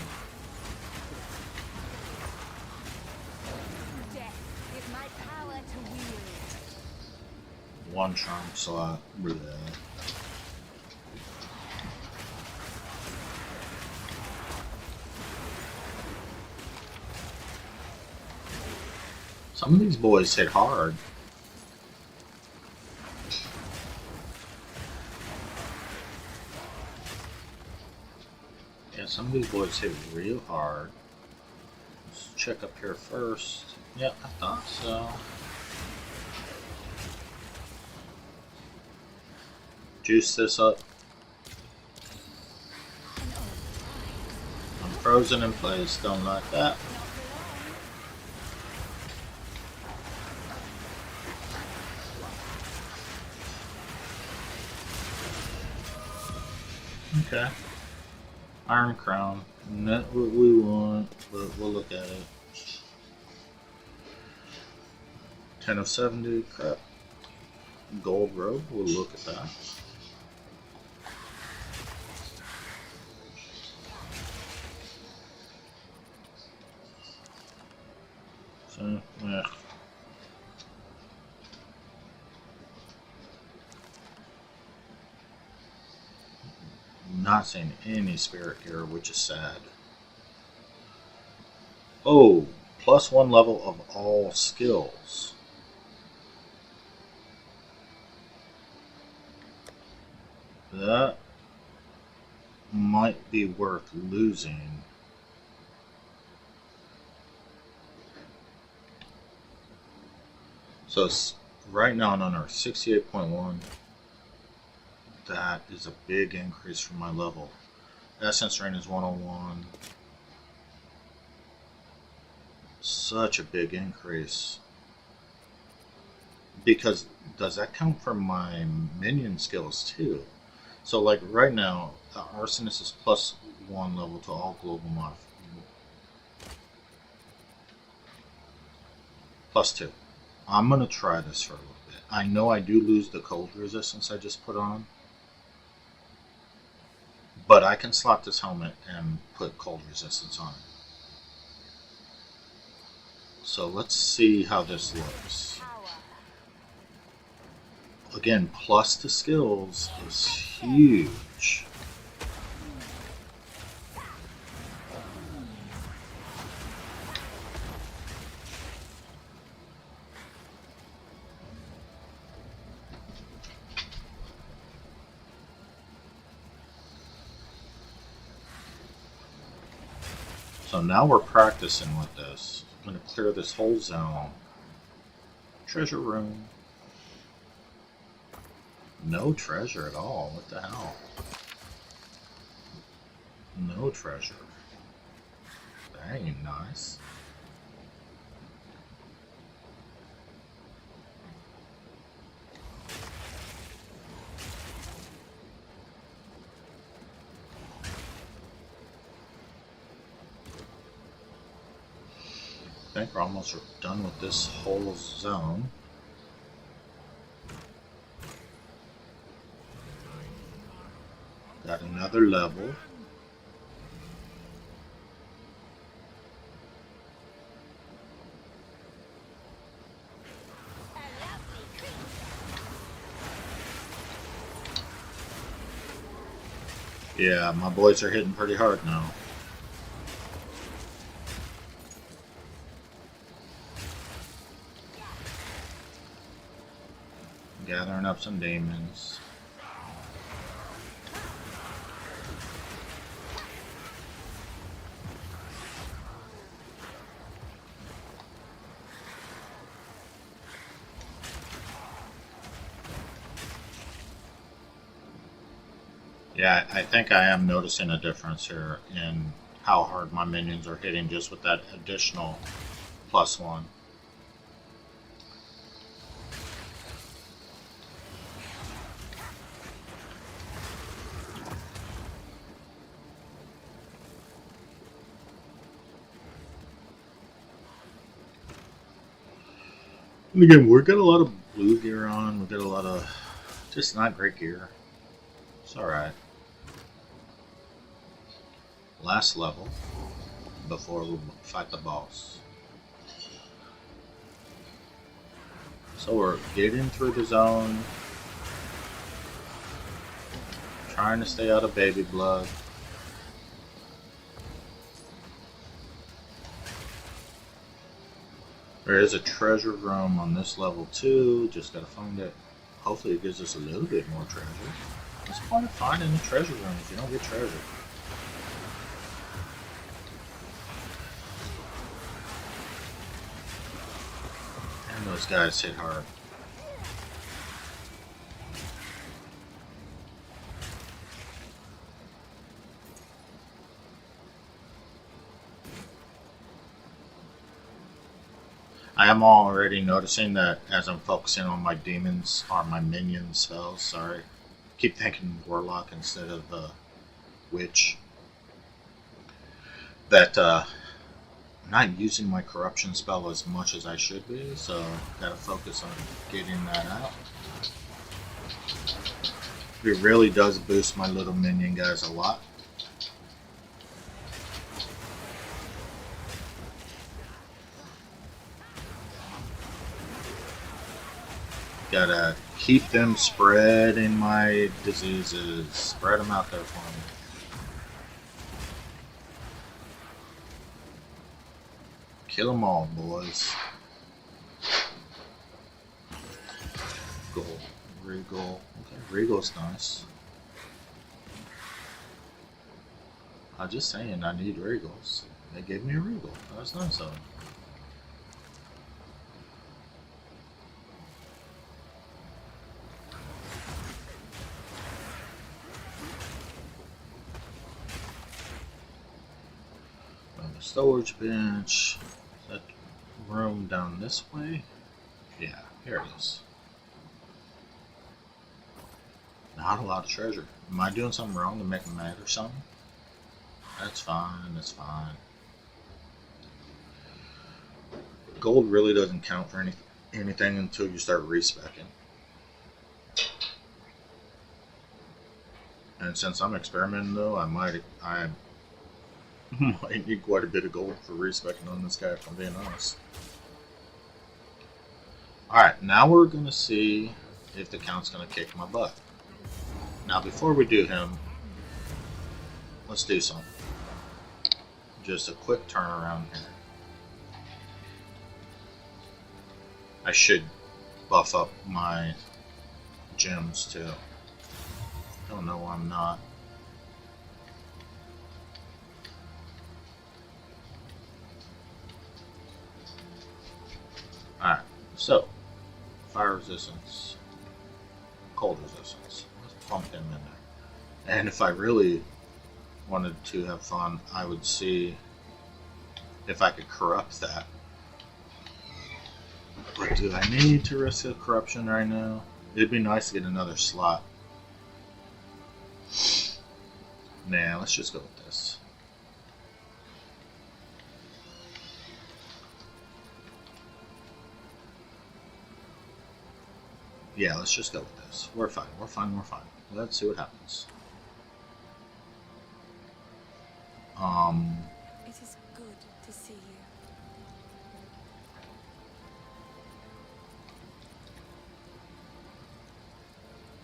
Death is my power to wield. One charm slot. Bleh. Some of these boys hit hard. These boys hit real hard. Let's check up here first. Yeah, I thought so. Juice this up. I'm frozen in place, don't like that. Okay. Iron Crown. Not what we want, but we'll look at it. 10 of 70, crap. Gold robe, we'll look at that. So, yeah. Not seeing any spirit here, which is sad. Oh, +1 level of all skills. That might be worth losing. So right now on our 68.1, that is a big increase from my level. Essence drain is 101. Such a big increase. Because does that count for my minion skills too? So like right now, the Arsonist is +1 level to all global mod. +2. I'm gonna try this for a little bit. I know I do lose the cold resistance I just put on, but I can slap this helmet and put cold resistance on it. So let's see how this looks. Again, plus the skills is huge. So now we're practicing with this. I'm going to clear this whole zone. Treasure room. No treasure at all. What the hell? No treasure. That ain't nice. I think we're almost done with this whole zone. Got another level. Yeah, my boys are hitting pretty hard now. Gathering up some demons. Yeah, I think I am noticing a difference here in how hard my minions are hitting just with that additional +1. And again, we got a lot of blue gear on. We got a lot of just not great gear. It's alright. Last level before we fight the boss. So we're getting through the zone. Trying to stay out of baby blood. There is a treasure room on this level too. Just gotta find it. Hopefully it gives us a little bit more treasure. What's the point of finding a treasure room if you don't get treasure? Those guys hit hard. I am already noticing that as I'm focusing on my demons, or my minion spells, sorry. Keep thinking Warlock instead of Witch. That I'm not using my corruption spell as much as I should be, so gotta focus on getting that out. It really does boost my little minion guys a lot. Gotta keep them spreading my diseases. Spread them out there for me. Kill them all, boys. Gold. Regal. Okay, Regal's nice. I'm just saying, I need Regals. They gave me a Regal. That's nice of them. Storage bench. Is that room down this way? Yeah, here it is. Not a lot of treasure. Am I doing something wrong to make them mad or something? That's fine, that's fine. Gold really doesn't count for anything until you start respecing. And since I'm experimenting though, I might need quite a bit of gold for respecting on this guy, if I'm being honest. Alright, now we're going to see if the Count's going to kick my butt. Now before we do him, let's do something. Just a quick turnaround here. I should buff up my gems too. Don't know why I'm not. Alright, so fire resistance, cold resistance. Let's pump them in there. And if I really wanted to have fun, I would see if I could corrupt that. But do I need to risk a corruption right now? It'd be nice to get another slot. Nah, let's just go with this. Yeah, let's just go with this. We're fine, we're fine, we're fine. Let's see what happens. It is good to see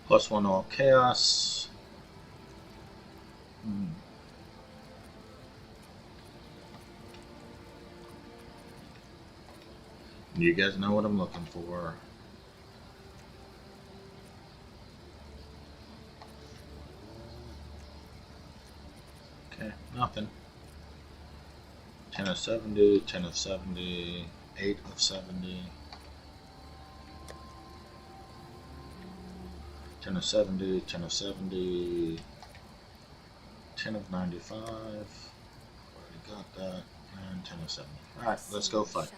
you. +1 all chaos. You guys know what I'm looking for. Okay, nothing. 10 of 70, 10 of 70, 8 of 70. 10 of 70, 10 of 70, 10 of 95. Already got that. And 10 of 70. Alright, let's go fight.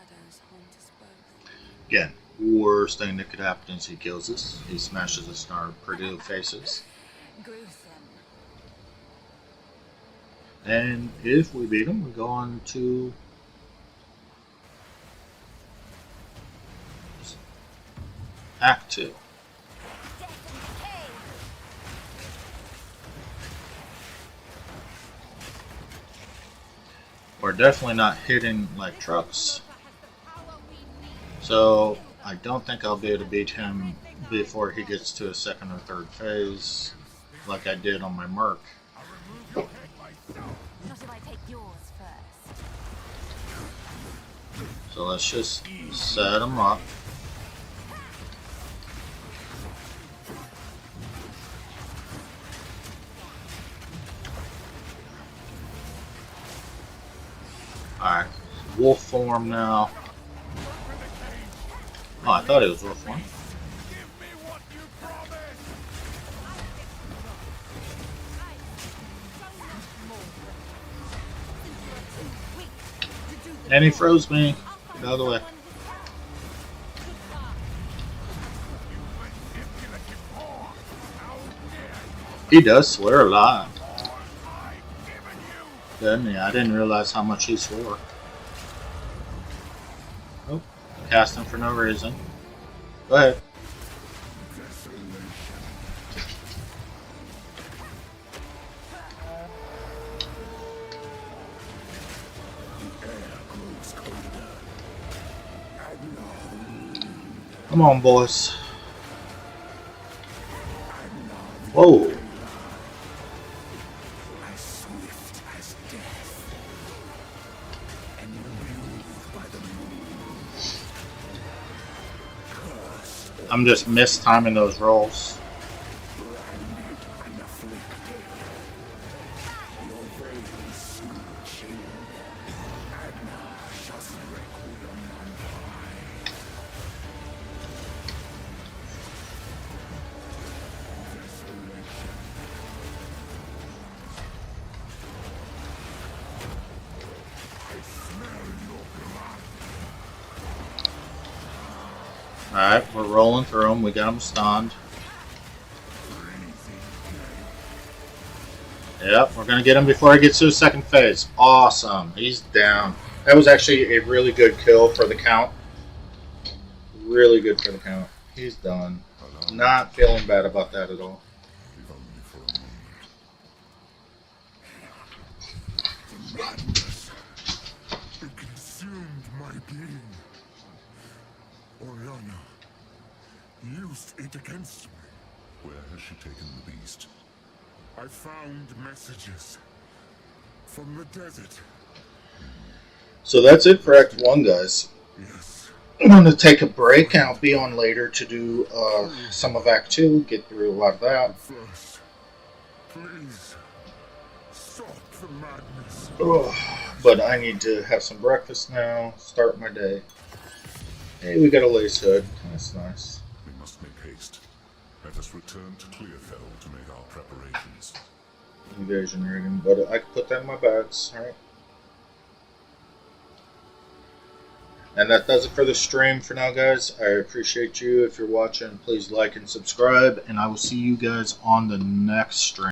Again, worst thing that could happen is he kills us. He smashes us in our pretty little faces. And if we beat him, we go on to Act 2. We're definitely not hitting like trucks. So I don't think I'll be able to beat him before he gets to a second or third phase like I did on my Merc. Not if I take yours first. So let's just set him up. Alright, wolf form now. Oh, I thought it was worth one. Give me what you promised! And he froze me. Get out of the way. He does swear a lot. Doesn't he? I didn't realize how much he swore. Oh, cast him for no reason. Go ahead. Come on, boys. Whoa. As swift as death, and imbued by the moon. Cursed I'm just mistiming those rolls. and afflicted. Your veins soon chill. Agna shall requiem on high. Alright, we're rolling through them. We got them stunned. Yep, we're going to get him before he gets to his second phase. Awesome. He's down. That was actually a really good kill for the count. Really good for the count. He's done. Not feeling bad about that at all. Madness. It consumed my being. Oriana used it against me. Where has she taken the beast? I found messages from the desert. So that's it for Act 1, guys. Yes. I'm going to take a break, and I'll be on later to do some of Act 2, get through a lot of that. First, please stop the madness. Ugh, but I need to have some breakfast now, start my day. Hey, we got a lace hood. That's nice. We must make haste. Let us return to Clearfell to make our preparations. Invasion rigging, but I can put that in my bags, alright? And that does it for the stream for now, guys. I appreciate you. If you're watching, please like and subscribe, and I will see you guys on the next stream.